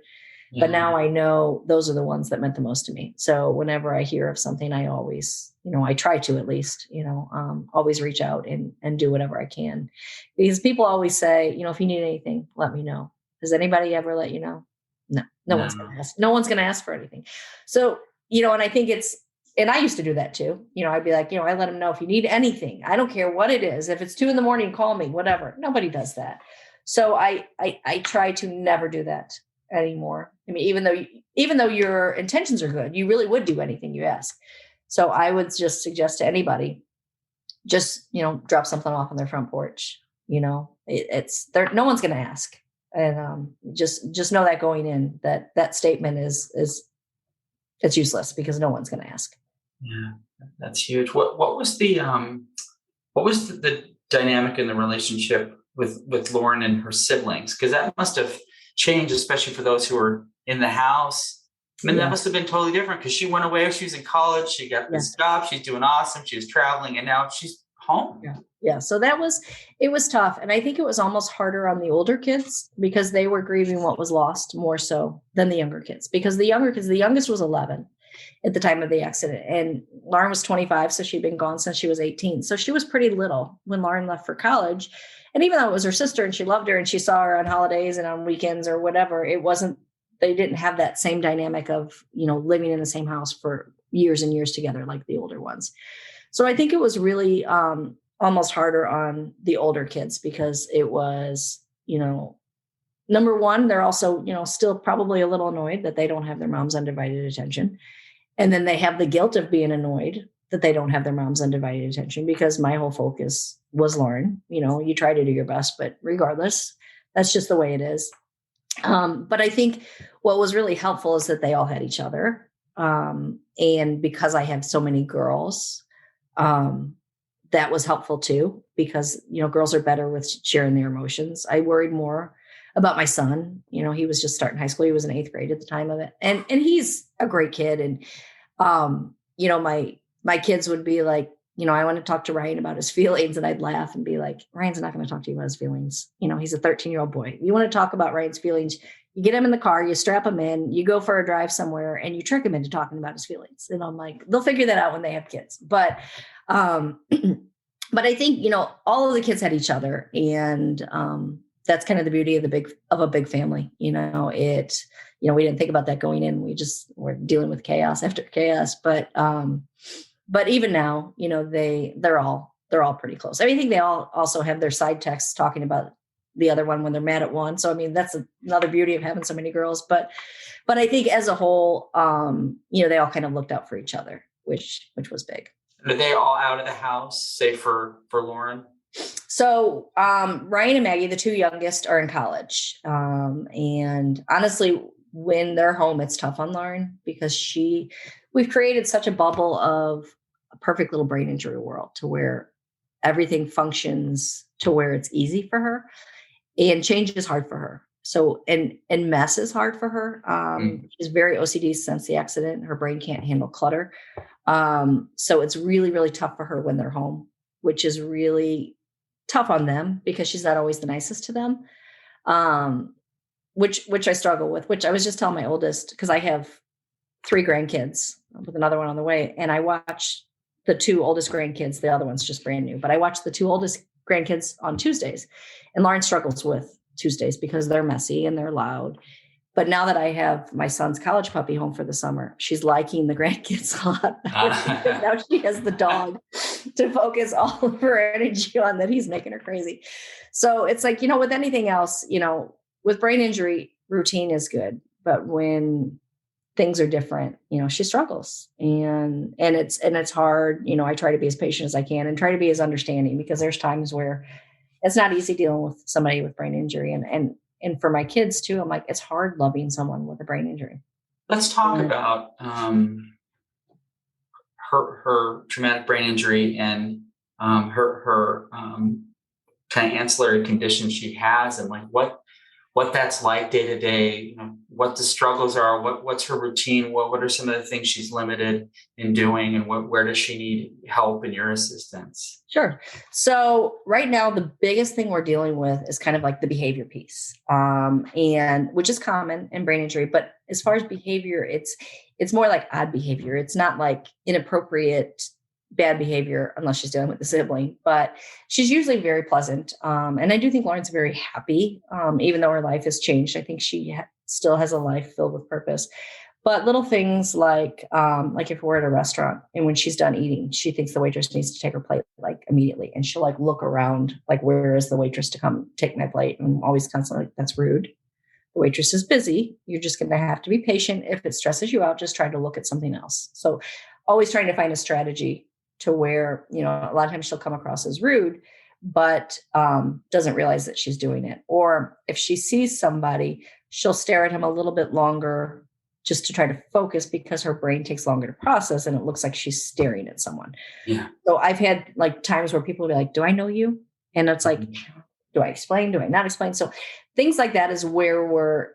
Yeah. But now I know those are the ones that meant the most to me. So whenever I hear of something, I always, I try to at least, always reach out and do whatever I can. Because people always say, if you need anything, let me know. Does anybody ever let you know? No one's going to ask. No one's going to ask for anything. So, and I think and I used to do that too. I'd be like, I let them know if you need anything. I don't care what it is. If it's 2 a.m, call me, whatever. Nobody does that. So I try to never do that anymore. I mean, even though your intentions are good, you really would do anything you ask. So I would just suggest to anybody, just, drop something off on their front porch. It's there. No one's going to ask. And just know that going in, that statement is it's useless because no one's going to ask. Yeah, that's huge. What was the dynamic in the relationship with Lauren and her siblings? Because that must have changed, especially for those who were in the house. I mean, that must have been totally different because she went away. She was in college. She got this job. She's doing awesome. She was traveling, and now she's home. Yeah. So it was tough. And I think it was almost harder on the older kids because they were grieving what was lost more so than the younger kids, because the youngest was 11 at the time of the accident, and Lauren was 25. So she'd been gone since she was 18. So she was pretty little when Lauren left for college. And even though it was her sister and she loved her and she saw her on holidays and on weekends or whatever, they didn't have that same dynamic of, living in the same house for years and years together, like the older ones. So I think it was really almost harder on the older kids because it was, number one, they're also, still probably a little annoyed that they don't have their mom's undivided attention. And then they have the guilt of being annoyed that they don't have their mom's undivided attention, because my whole focus was Lauren. You try to do your best, but regardless, that's just the way it is. But I think what was really helpful is that they all had each other. And because I have so many girls, that was helpful too, because, girls are better with sharing their emotions. I worried more about my son. He was just starting high school. He was in 8th grade at the time of it. And he's a great kid. And, my kids would be like, I want to talk to Ryan about his feelings. And I'd laugh and be like, Ryan's not going to talk to you about his feelings. He's a 13-year-old boy. You want to talk about Ryan's feelings, you get him in the car, you strap him in, you go for a drive somewhere, and you trick him into talking about his feelings. And I'm like, they'll figure that out when they have kids. But, but I think, all of the kids had each other, and, that's kind of the beauty of a big family. We didn't think about that going in. We just were dealing with chaos after chaos. But even now, they're all pretty close. I think they all also have their side texts talking about the other one when they're mad at one. So, that's another beauty of having so many girls. But I think as a whole, they all kind of looked out for each other, which was big. Are they all out of the house, say for Lauren? So Ryan and Maggie, the two youngest, are in college. And honestly, when they're home, it's tough on Lauren because we've created such a bubble of a perfect little brain injury world to where everything functions to where it's easy for her, and change is hard for her. So, and mess is hard for her. She's very OCD since the accident. Her brain can't handle clutter. So it's really, really tough for her when they're home, which is really tough on them because she's not always the nicest to them. Which I struggle with, which I was just telling my oldest, because I have 3 grandkids with another one on the way. And I watch the 2 oldest grandkids. The other one's just brand new, but I watch the 2 oldest grandkids on Tuesdays, and Lauren struggles with Tuesdays because they're messy and they're loud. But now that I have my son's college puppy home for the summer, she's liking the grandkids a lot. Now she has the dog to focus all of her energy on, that he's making her crazy. So it's like, with anything else, with brain injury, routine is good. But when things are different, she struggles, and it's hard. I try to be as patient as I can and try to be as understanding, because there's times where it's not easy dealing with somebody with brain injury. And for my kids too, I'm like, it's hard loving someone with a brain injury. Let's talk about her traumatic brain injury and her kind of ancillary conditions she has, and like what that's like day to day, what the struggles are, what's her routine, what are some of the things she's limited in doing, and where does she need help and your assistance? Sure. So right now, the biggest thing we're dealing with is kind of like the behavior piece, and which is common in brain injury. But as far as behavior, it's more like odd behavior. It's not like inappropriate bad behavior unless she's dealing with the sibling, but she's usually very pleasant. And I do think Lauren's very happy, even though her life has changed. I think she still has a life filled with purpose. But little things like if we're at a restaurant and when she's done eating, she thinks the waitress needs to take her plate like immediately. And she'll like look around, like, where is the waitress to come take my plate? And I'm always constantly like, that's rude. The waitress is busy. You're just going to have to be patient. If it stresses you out, just try to look at something else. So always trying to find a strategy to where, you know, a lot of times she'll come across as rude, but doesn't realize that she's doing it. Or if she sees somebody, she'll stare at him a little bit longer just to try to focus because her brain takes longer to process and it looks like she's staring at someone. Yeah. So I've had like times where people will be like, do I know you? And it's like, do I explain? Do I not explain? So things like that is where we're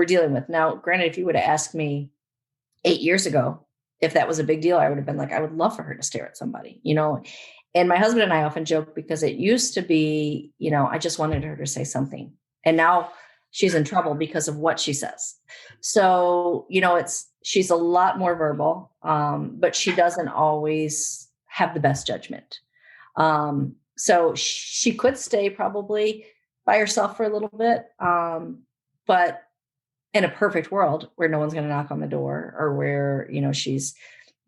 dealing with. Now, granted, if you would have asked me 8 years ago, if that was a big deal, I would have been like, I would love for her to stare at somebody, you know? And my husband and I often joke because it used to be, you know, I just wanted her to say something. And now she's in trouble because of what she says. So, you know, she's a lot more verbal, but she doesn't always have the best judgment. So she could stay probably by herself for a little bit. But in a perfect world where no one's going to knock on the door or where, you know, she's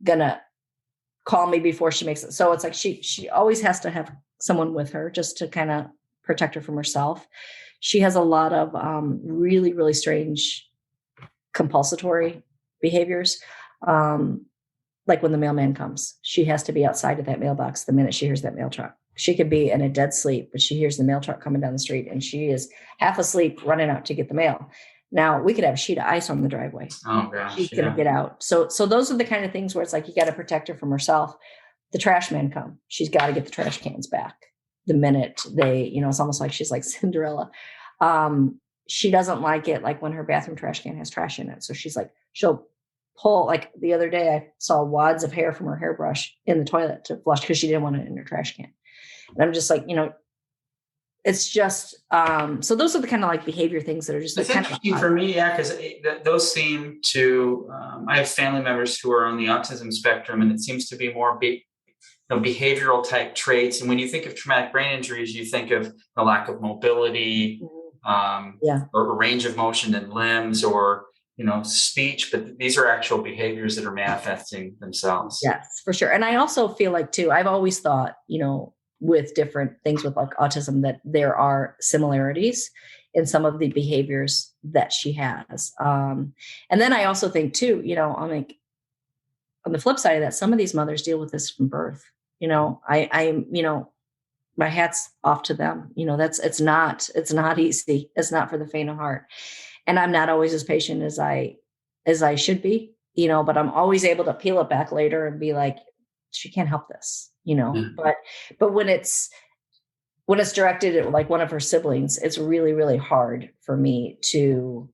going to call me before she makes it. So it's like, she always has to have someone with her just to kind of protect her from herself. She has a lot of really, really strange compulsory behaviors. Like when the mailman comes, she has to be outside of that mailbox the minute she hears that mail truck. She could be in a dead sleep, but she hears the mail truck coming down the street and she is half asleep running out to get the mail. Now we could have a sheet of ice on the driveway. Oh gosh. She's going to get out. So those are the kind of things where it's like, you got to protect her from herself. The trash men come, she's got to get the trash cans back the minute they, you know, it's almost like she's like Cinderella. She doesn't like it. Like when her bathroom trash can has trash in it. So she's like, she'll pull, like the other day I saw wads of hair from her hairbrush in the toilet to flush because she didn't want it in her trash can. And I'm just like, you know, it's just, so those are the kind of like behavior things that are just like it's interesting for me. Yeah. Cause those seem to, I have family members who are on the autism spectrum and it seems to be more behavioral type traits. And when you think of traumatic brain injuries, you think of the lack of mobility, or range of motion in limbs or, you know, speech, but these are actual behaviors that are manifesting themselves. Yes, for sure. And I also feel like too, I've always thought, you know, with different things with like autism, that there are similarities in some of the behaviors that she has. And then I also think too, you know, on the flip side of that, some of these mothers deal with this from birth. You know, I'm, you know, my hat's off to them. You know, it's not easy. It's not for the faint of heart. And I'm not always as patient as I should be, you know, but I'm always able to peel it back later and be like, she can't help this, you know. But when it's directed at like one of her siblings, it's really, really hard for me to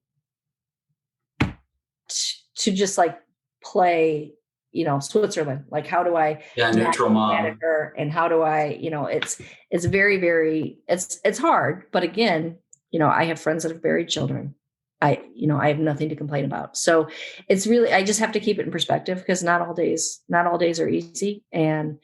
just like play, you know, Switzerland. Like, how do I neutral mom her, and how do I, you know, it's very, very, it's hard. But again, you know, I have friends that have buried children. I have nothing to complain about. So it's really, I just have to keep it in perspective because not all days are easy. And,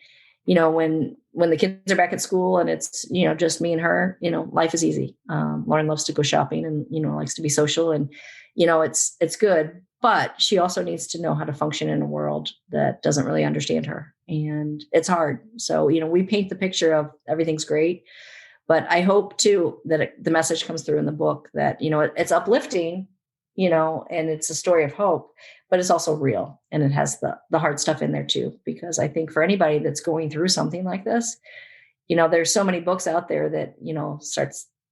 you know, when the kids are back at school and it's, you know, just me and her, you know, life is easy. Lauren loves to go shopping and, you know, likes to be social and, you know, it's good, but she also needs to know how to function in a world that doesn't really understand her. And it's hard. So, you know, we paint the picture of everything's great. But I hope too that the message comes through in the book that, you know, it's uplifting, you know, and it's a story of hope, but it's also real. And it has the hard stuff in there too, because I think for anybody that's going through something like this, you know, there's so many books out there that, you know,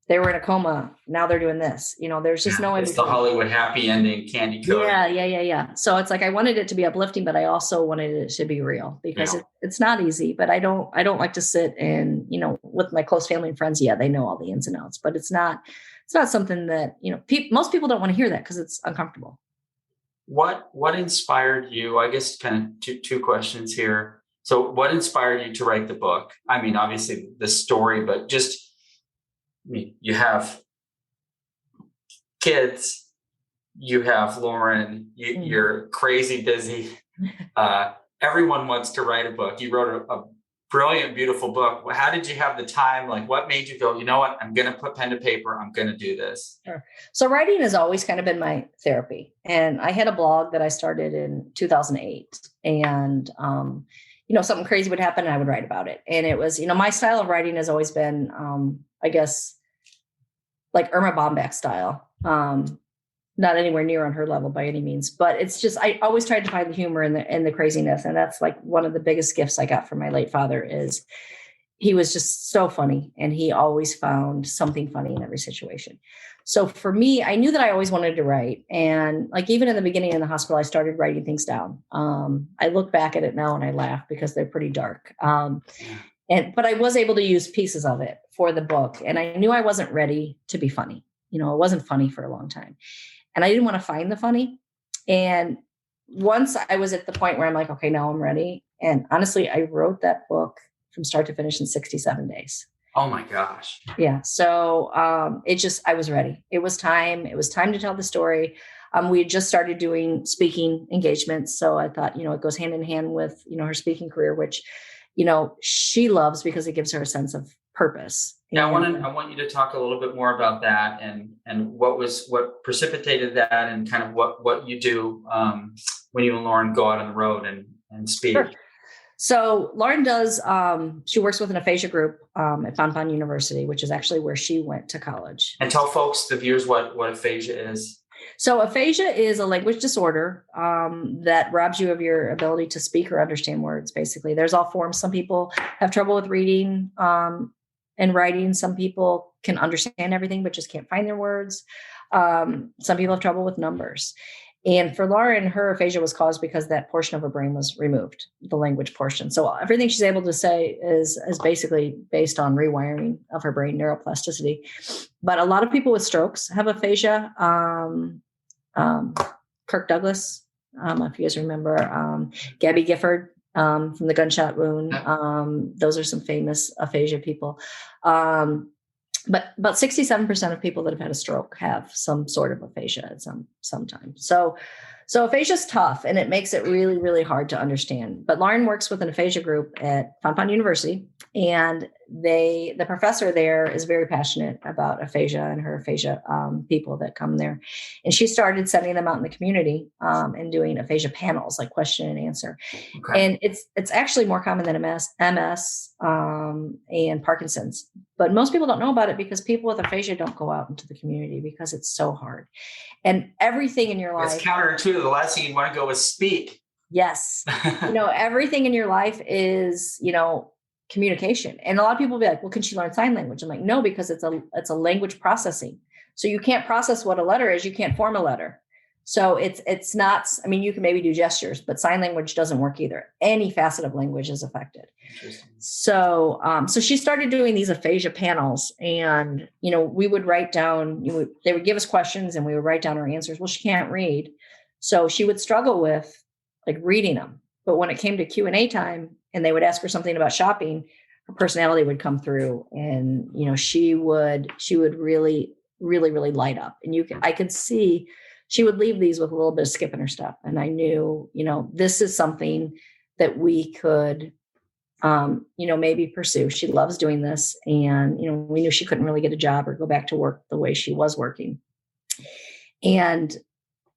they were in a coma. Now they're doing this, you know, there's just no way. It's the Hollywood happy ending candy coating. Yeah. So it's like, I wanted it to be uplifting, but I also wanted it to be real because it's not easy, but I don't like to sit and, you know, with my close family and friends. Yeah. They know all the ins and outs, but it's not something that, you know, most people don't want to hear that because it's uncomfortable. What inspired you? I guess kind of two questions here. So what inspired you to write the book? I mean, obviously the story, but just, I mean, you have kids, you have Lauren, you're crazy busy. Everyone wants to write a book. You wrote a brilliant, beautiful book. How did you have the time? Like, what made you go, you know what, I'm going to put pen to paper. I'm going to do this. Sure. So writing has always kind of been my therapy. And I had a blog that I started in 2008 and, you know, something crazy would happen and I would write about it. And it was, you know, my style of writing has always been, I guess, like Irma Bombeck style, not anywhere near on her level by any means, but it's just, I always tried to find the humor in the craziness. And that's like one of the biggest gifts I got from my late father is he was just so funny, and he always found something funny in every situation. So for me, I knew that I always wanted to write. And like, even in the beginning in the hospital, I started writing things down. I look back at it now and I laugh because they're pretty dark. But I was able to use pieces of it for the book. And I knew I wasn't ready to be funny. It wasn't funny for a long time. And I didn't want to find the funny. And once I was at the point where I'm like, okay, now I'm ready. And honestly, I wrote that book from start to finish in 67 days. Oh my gosh. Yeah. So I was ready. It was time. It was time to tell the story. We had just started doing speaking engagements. So I thought, it goes hand in hand with, her speaking career, which, she loves because it gives her a sense of purpose. Yeah, I want you to talk a little bit more about that and what precipitated that, and kind of what you do when you and Lauren go out on the road and speak. Sure. So Lauren does, she works with an aphasia group at Fontan University, which is actually where she went to college. And tell folks, the viewers, what aphasia is. So aphasia is a language disorder that robs you of your ability to speak or understand words, basically. There's all forms. Some people have trouble with reading and writing. Some people can understand everything, but just can't find their words. Some people have trouble with numbers. And for Lauren, her aphasia was caused because that portion of her brain was removed, the language portion. So everything she's able to say is basically based on rewiring of her brain, neuroplasticity. But a lot of people with strokes have aphasia. Kirk Douglas, if you guys remember, Gabby Gifford from the gunshot wound. Those are some famous aphasia people. But about 67% of people that have had a stroke have some sort of aphasia at some time. So aphasia is tough, and it makes it really, really hard to understand. But Lauren works with an aphasia group at Fontan University, and the professor there is very passionate about aphasia and her aphasia people that come there. And she started sending them out in the community and doing aphasia panels, like question and answer. Okay. And it's actually more common than MS and Parkinson's. But most people don't know about it because people with aphasia don't go out into the community because it's so hard. And everything in your life. It's counterintuitive. The last thing you want to go is speak. Yes. Everything in your life is, communication. And a lot of people will be like, well, can she learn sign language? I'm like, no, because it's a language processing. So you can't process what a letter is. You can't form a letter. So it's not, you can maybe do gestures, but sign language doesn't work either. Any facet of language is affected. So she started doing these aphasia panels, and, we would write down, they would give us questions and we would write down our answers. Well, she can't read. So she would struggle with like reading them. But when it came to Q&A time and they would ask her something about shopping, her personality would come through, and, she would really, really, really light up. And I could see she would leave these with a little bit of skip in her step. And I knew, this is something that we could, maybe pursue. She loves doing this. And, we knew she couldn't really get a job or go back to work the way she was working. And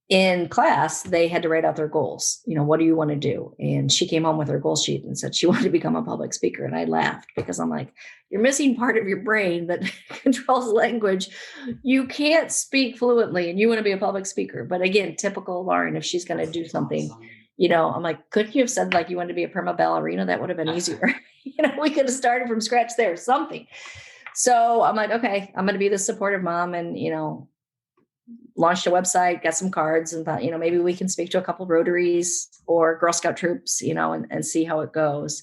in class, they had to write out their goals. What do you want to do? And she came home with her goal sheet and said she wanted to become a public speaker. And I laughed because I'm like, you're missing part of your brain that controls language. You can't speak fluently and you want to be a public speaker. But again, typical Lauren, if she's going to do something, I'm like, couldn't you have said like you wanted to be a prima ballerina? That would have been easier. We could have started from scratch there, something. So I'm like, okay, I'm going to be the supportive mom, and, launched a website, got some cards, and thought, maybe we can speak to a couple Rotaries or Girl Scout troops, and see how it goes.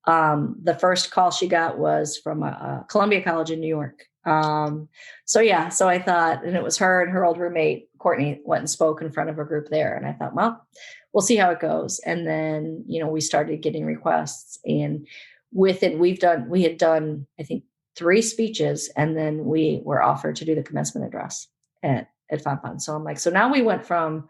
The first call she got was from Columbia College in New York. So I thought, and it was her and her old roommate, Courtney, went and spoke in front of a group there. And I thought, well, we'll see how it goes. And then, we started getting requests, and with it, we had done, I think, 3 speeches, and then we were offered to do the commencement address at Fontan. So I'm like, so now we went from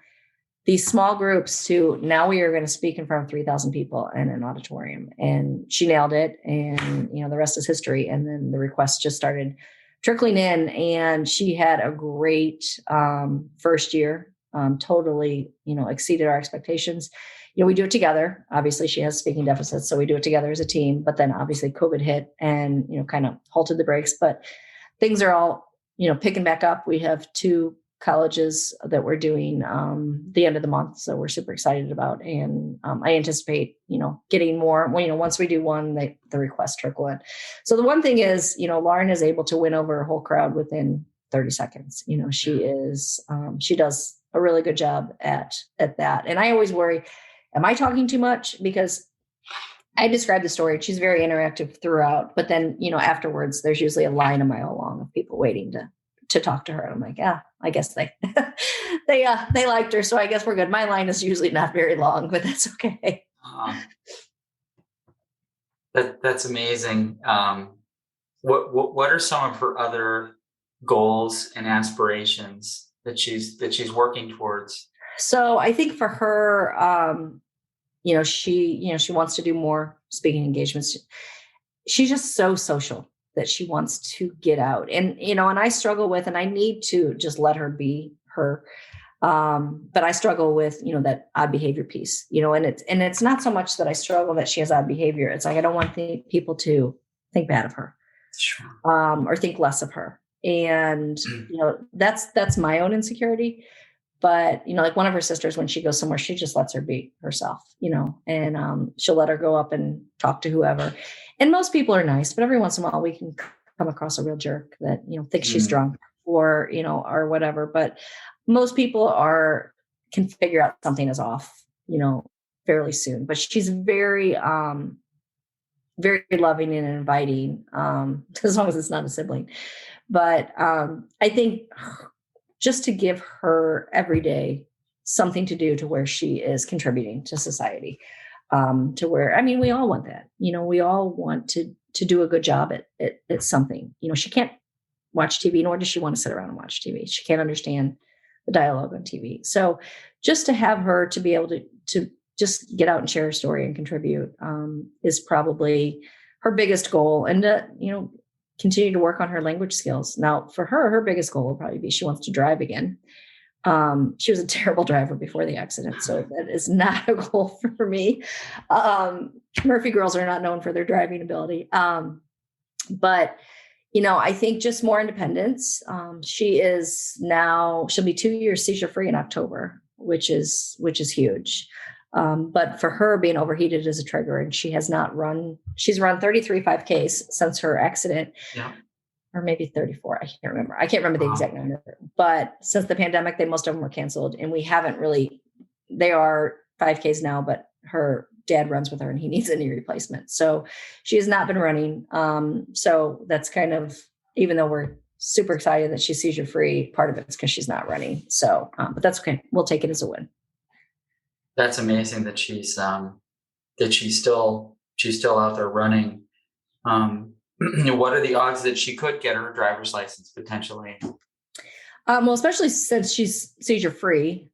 these small groups to now we are going to speak in front of 3,000 people in an auditorium. And she nailed it. And, the rest is history. And then the requests just started trickling in, and she had a great first year, totally, exceeded our expectations. We do it together. Obviously she has speaking deficits, so we do it together as a team, but then obviously COVID hit and, kind of halted the brakes, but things are all, picking back up. We have 2 colleges that we're doing the end of the month. So we're super excited about. And I anticipate, getting more, once we do one, the requests trickle in. So the one thing is, Lauren is able to win over a whole crowd within 30 seconds. She does a really good job at that. And I always worry, am I talking too much? Because I describe the story. She's very interactive throughout, but then, afterwards, there's usually a line a mile long of people waiting to talk to her. And I'm like, I guess they liked her. So I guess we're good. My line is usually not very long, but that's okay. That's amazing. What are some of her other goals and aspirations that she's working towards? So I think for her, she wants to do more speaking engagements. She's just so social that she wants to get out. And, and I struggle with, and I need to just let her be her. But I struggle with, that odd behavior piece, and it's not so much that I struggle that she has odd behavior. It's like, I don't want people to think bad of her, Sure. Or think less of her. And, that's my own insecurity. But, like one of her sisters, when she goes somewhere, she just lets her be herself, and she'll let her go up and talk to whoever. And most people are nice, but every once in a while we can come across a real jerk that, thinks she's drunk or, or whatever. But most people can figure out something is off, fairly soon. But she's very, very loving and inviting, as long as it's not a sibling. But I think just to give her every day something to do to where she is contributing to society, to where, we all want that, we all want to do a good job at something. She can't watch TV, nor does she want to sit around and watch TV. She can't understand the dialogue on TV. So just to have her to be able to just get out and share her story and contribute is probably her biggest goal. And continue to work on her language skills. Now, for her biggest goal will probably be she wants to drive again. She was a terrible driver before the accident, so that is not a goal for me. Murphy girls are not known for their driving ability. But, I think just more independence. She'll be 2 years seizure free in October, which is huge. But for her, being overheated is a trigger, and she's run 33 5Ks since her accident, or maybe 34. I can't remember the exact number, but since the pandemic, most of them were canceled, and they are 5Ks now, but her dad runs with her and he needs a knee replacement. So she has not been running. So that's kind of, even though we're super excited that she's seizure free, part of it's because she's not running. So, but that's okay. We'll take it as a win. That's amazing that she's still out there running. What are the odds that she could get her driver's license potentially? Well, especially since she's seizure free,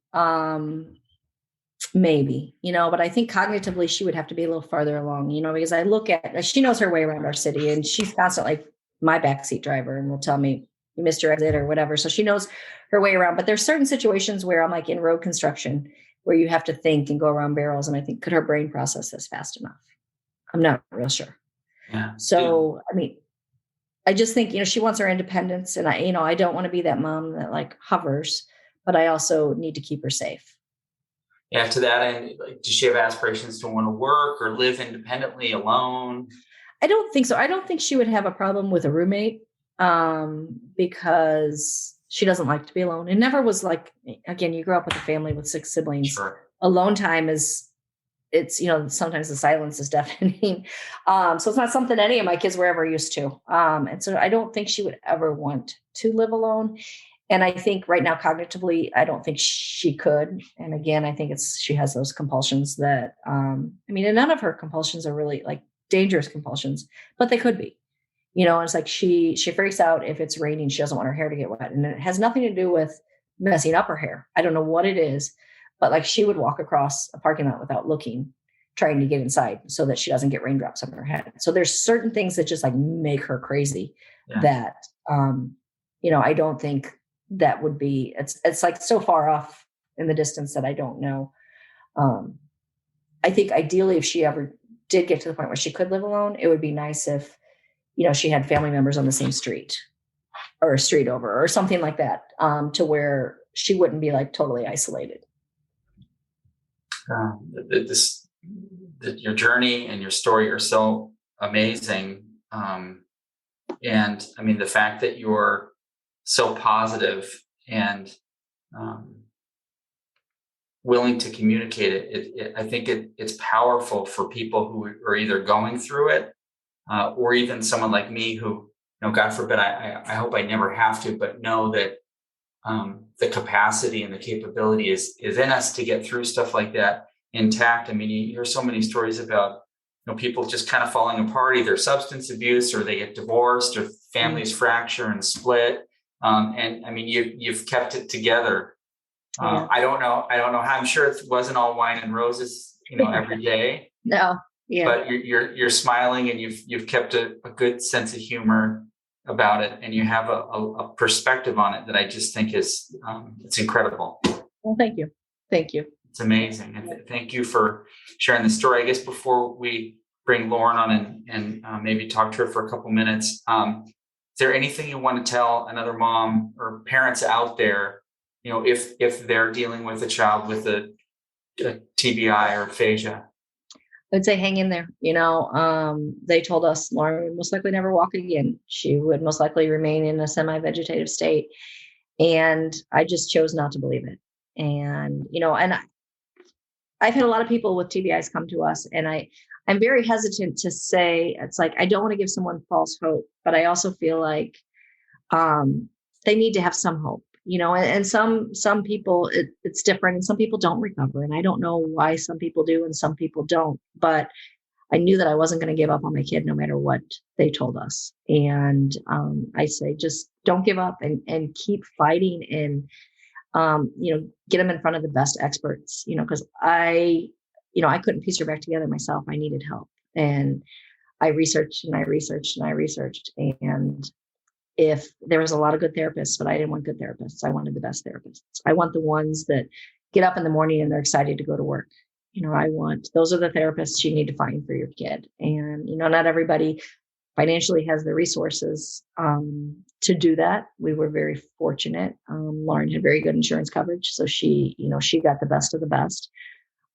maybe, but I think cognitively she would have to be a little farther along, because I look at, she knows her way around our city, and she's constantly my backseat driver and will tell me, you missed your exit or whatever. So she knows her way around, but there's certain situations where I'm like in road construction where you have to think and go around barrels. And I think, could her brain process this fast enough? I'm not real sure. Yeah. So, I just think, she wants her independence, and I don't want to be that mom that like hovers, but I also need to keep her safe. Yeah. To that end, does she have aspirations to want to work or live independently alone? I don't think so. I don't think she would have a problem with a roommate, because she doesn't like to be alone. It never was like, again, you grow up with a family with 6 siblings. Sure. Alone time sometimes the silence is deafening. So it's not something any of my kids were ever used to. And so I don't think she would ever want to live alone. And I think right now, cognitively, I don't think she could. And again, I think she has those compulsions that, and none of her compulsions are really like dangerous compulsions, but they could be. It's like she freaks out if it's raining. She doesn't want her hair to get wet. And it has nothing to do with messing up her hair. I don't know what it is, but like she would walk across a parking lot without looking, trying to get inside so that she doesn't get raindrops on her head. So there's certain things that just like make her crazy that, I don't think that would be, it's like so far off in the distance that I don't know. I think ideally, if she ever did get to the point where she could live alone, it would be nice if, she had family members on the same street or a street over or something like that, to where she wouldn't be like totally isolated. Your journey and your story are so amazing. And I mean, the fact that you're so positive and willing to communicate it, I think it's powerful for people who are either going through it or even someone like me who, God forbid, I hope I never have to, but know that the capacity and the capability is in us to get through stuff like that intact. I mean, you hear so many stories about people just kind of falling apart, either substance abuse or they get divorced or families fracture and split. And I mean, you've kept it together. I don't know how. I'm sure it wasn't all wine and roses, every day. No, yeah. But you're smiling and you've kept a good sense of humor about it, and you have a perspective on it that I just think is it's incredible. Well, thank you. It's amazing, and thank you for sharing the story. I guess before we bring Lauren on and maybe talk to her for a couple minutes, is there anything you want to tell another mom or parents out there, if they're dealing with a child with a TBI or aphasia? I'd say hang in there. They told us Lauren would most likely never walk again. She would most likely remain in a semi-vegetative state. And I just chose not to believe it. And, I've had a lot of people with TBIs come to us, and I'm very hesitant to say, it's like, I don't want to give someone false hope, but I also feel like they need to have some hope. And some people it's different, and some people don't recover. And I don't know why some people do and some people don't, but I knew that I wasn't going to give up on my kid no matter what they told us. And I say, just don't give up and keep fighting and, get them in front of the best experts, because I couldn't piece her back together myself. I needed help, and I researched and I researched and I researched. And if there was a lot of good therapists, but I didn't want good therapists. I wanted the best therapists. I want the ones that get up in the morning and they're excited to go to work. Those are the therapists you need to find for your kid. And, not everybody financially has the resources to do that. We were very fortunate. Lauren had very good insurance coverage. So she got the best of the best.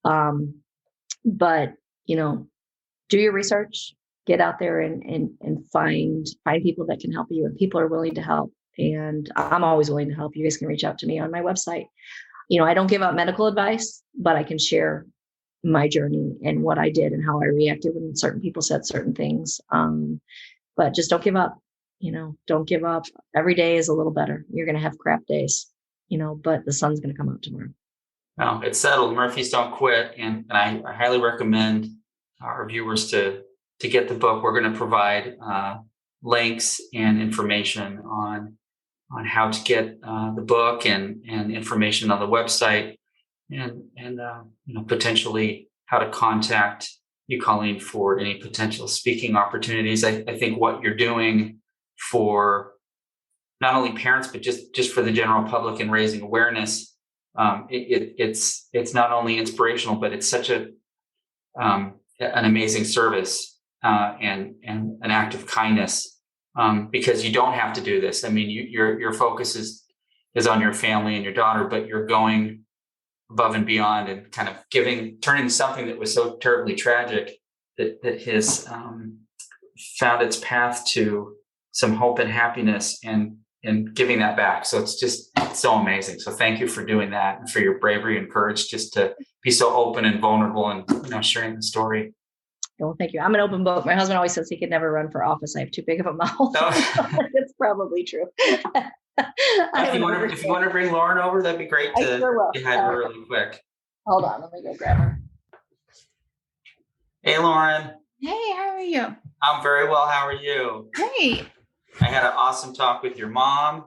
But, do your research. Get out there and find people that can help you, and people are willing to help. And I'm always willing to help. You guys can reach out to me on my website. I don't give out medical advice, but I can share my journey and what I did and how I reacted when certain people said certain things. But just don't give up. Don't give up. Every day is a little better. You're going to have crap days, but the sun's going to come out tomorrow. No, it's settled. Murphys don't quit. And I highly recommend our viewers to get the book. We're going to provide links and information on how to get the book and information on the website and potentially how to contact you, Colleen, for any potential speaking opportunities. I think what you're doing for not only parents, but just for the general public and raising awareness, it's not only inspirational, but it's such an amazing service. And an act of kindness, because you don't have to do this. I mean, your focus is on your family and your daughter, but you're going above and beyond and kind of turning something that was so terribly tragic that has found its path to some hope and happiness and giving that back. So it's so amazing. So thank you for doing that and for your bravery and courage just to be so open and vulnerable and sharing the story. Well, thank you. I'm an open book. My husband always says he could never run for office. I have too big of a mouth. Oh. It's probably true. If you want to bring Lauren over, that'd be great to have her really quick. Hold on. Let me go grab her. Hey, Lauren. Hey, how are you? I'm very well. How are you? Great. I had an awesome talk with your mom.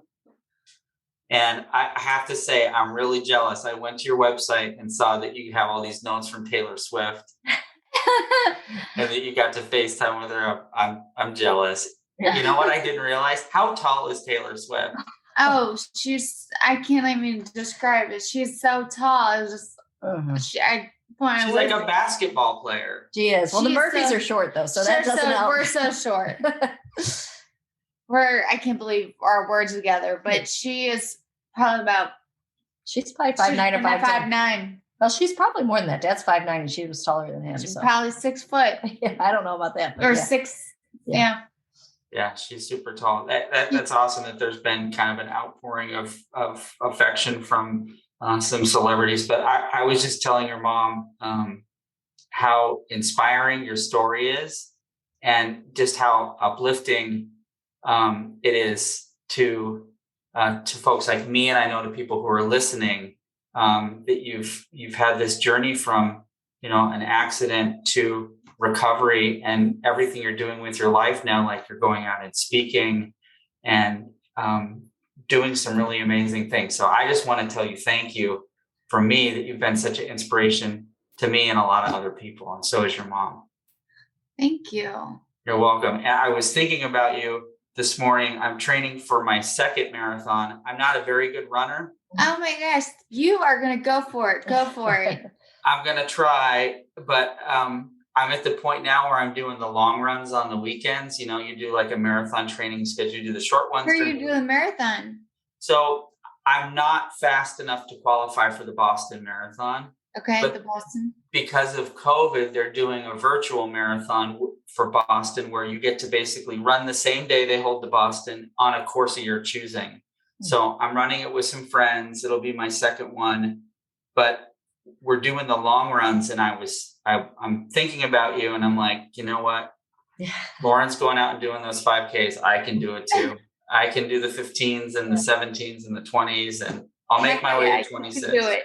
And I have to say, I'm really jealous. I went to your website and saw that you have all these notes from Taylor Swift. And that you got to FaceTime with her. I'm jealous. You know what I didn't realize? How tall is Taylor Swift? Oh, I can't even describe it. She's so tall. It was just, she's like a basketball player. She is. Well, the Murphys are short though, so that doesn't help. We're so short. I can't believe our words together, but she is probably about She's probably 5'9" or 5'10". 5'9". Well, she's probably more than that. Dad's 5'9" and she was taller than him. She's So. probably 6 foot. Yeah, I don't know about that. Or yeah. 6. Yeah. Yeah. Yeah, she's super tall. That's awesome that there's been kind of an outpouring of affection from some celebrities. But I was just telling your mom how inspiring your story is, and just how uplifting it is to folks like me, and I know to people who are listening, that you've had this journey from an accident to recovery, and everything you're doing with your life now, like you're going out and speaking and doing some really amazing things. So I just want to tell you thank you from me, that you've been such an inspiration to me and a lot of other people, and so is your mom. Thank you. You're welcome. And I was thinking about you this morning. I'm training for my second marathon. I'm not a very good runner. Oh my gosh, you are going to go for it. Go for it. I'm going to try, but I'm at the point now where I'm doing the long runs on the weekends. You do like a marathon training schedule, you do the short ones. Where you do a marathon? So I'm not fast enough to qualify for the Boston Marathon. Okay, but the Boston. Because of COVID, they're doing a virtual marathon for Boston, where you get to basically run the same day they hold the Boston on a course of your choosing. Mm-hmm. So I'm running it with some friends. It'll be my second one, but we're doing the long runs, and I'm thinking about you, and I'm like, you know what? Yeah. Lauren's going out and doing those 5Ks. I can do it too. I can do the 15s and the 17s and the 20s, and I'll make my way to 26. You can do it.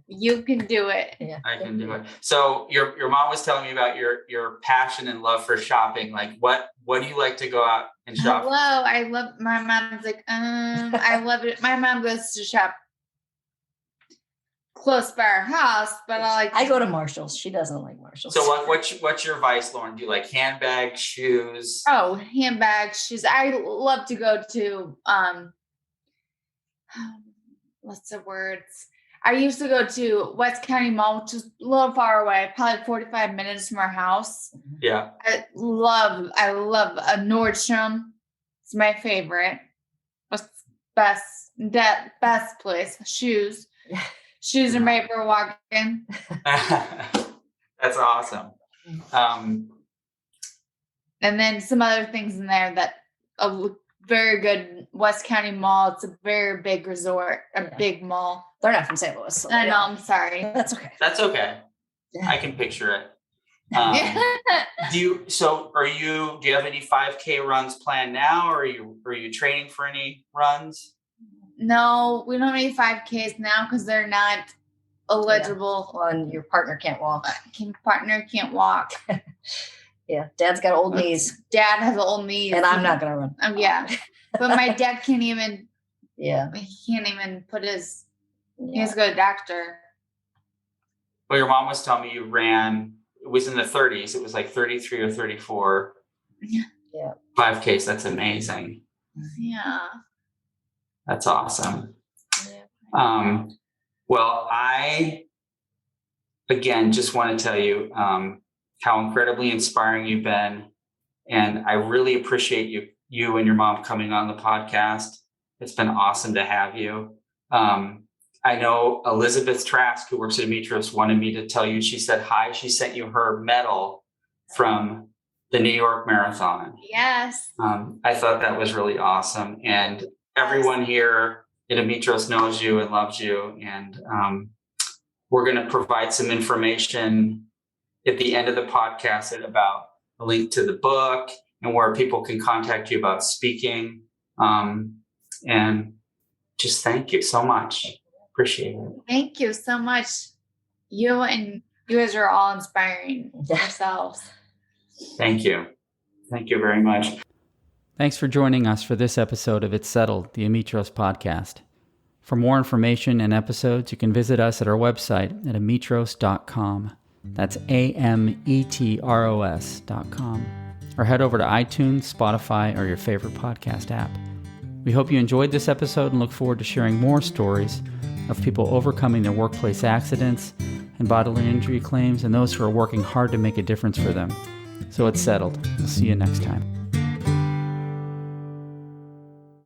You can do it. Yeah, I can do it. So your mom was telling me about your passion and love for shopping. Like what do you like to go out and shop? I love, my mom's like, I love it. My mom goes to shop close by our house, but I go to Marshall's. She doesn't like Marshall's. So what's your advice, Lauren? Do you like handbags, shoes? Oh, handbags, shoes. I love to go to what's the words? I used to go to West County Mall, which is a little far away, probably 45 minutes from our house. Yeah. I love a Nordstrom. It's my favorite. Best place. Shoes. Shoes are made for walking. That's awesome. And then some other things in there that a very good West County Mall. It's a very big resort, big mall. They're not from St. Louis. So I know. I'm sorry. That's okay. That's okay. Yeah. I can picture it. Do you have any 5K runs planned now, or are you training for any runs? No, we don't have any 5Ks now because they're not eligible. Yeah. Well, and your partner can't walk. Partner can't walk. Yeah, Dad's got old knees. Dad has old knees, and I'm not gonna run. Yeah, but my dad can't even. Yeah, he can't even put his. He has to go to the doctor. Well, your mom was telling me you ran. It was in the 30s. It was like 33 or 34. Yeah. 5Ks. That's amazing. Yeah. That's awesome. Yeah. Well, I again just want to tell you how incredibly inspiring you've been, and I really appreciate you and your mom coming on the podcast. It's been awesome to have you. I know Elizabeth Trask, who works at Ametros, wanted me to tell you, she said hi. She sent you her medal from the New York Marathon. Yes. I thought that was really awesome. And everyone here at Ametros knows you and loves you. And we're going to provide some information at the end of the podcast about a link to the book and where people can contact you about speaking. And just thank you so much. Appreciate it. Thank you so much. You guys are all inspiring yourselves. Thank you. Thank you very much. Thanks for joining us for this episode of It's Settled, the Ametros podcast. For more information and episodes, you can visit us at our website at ametros.com. That's ametros.com. Or head over to iTunes, Spotify, or your favorite podcast app. We hope you enjoyed this episode and look forward to sharing more stories of people overcoming their workplace accidents and bodily injury claims, and those who are working hard to make a difference for them. So it's settled. We'll see you next time.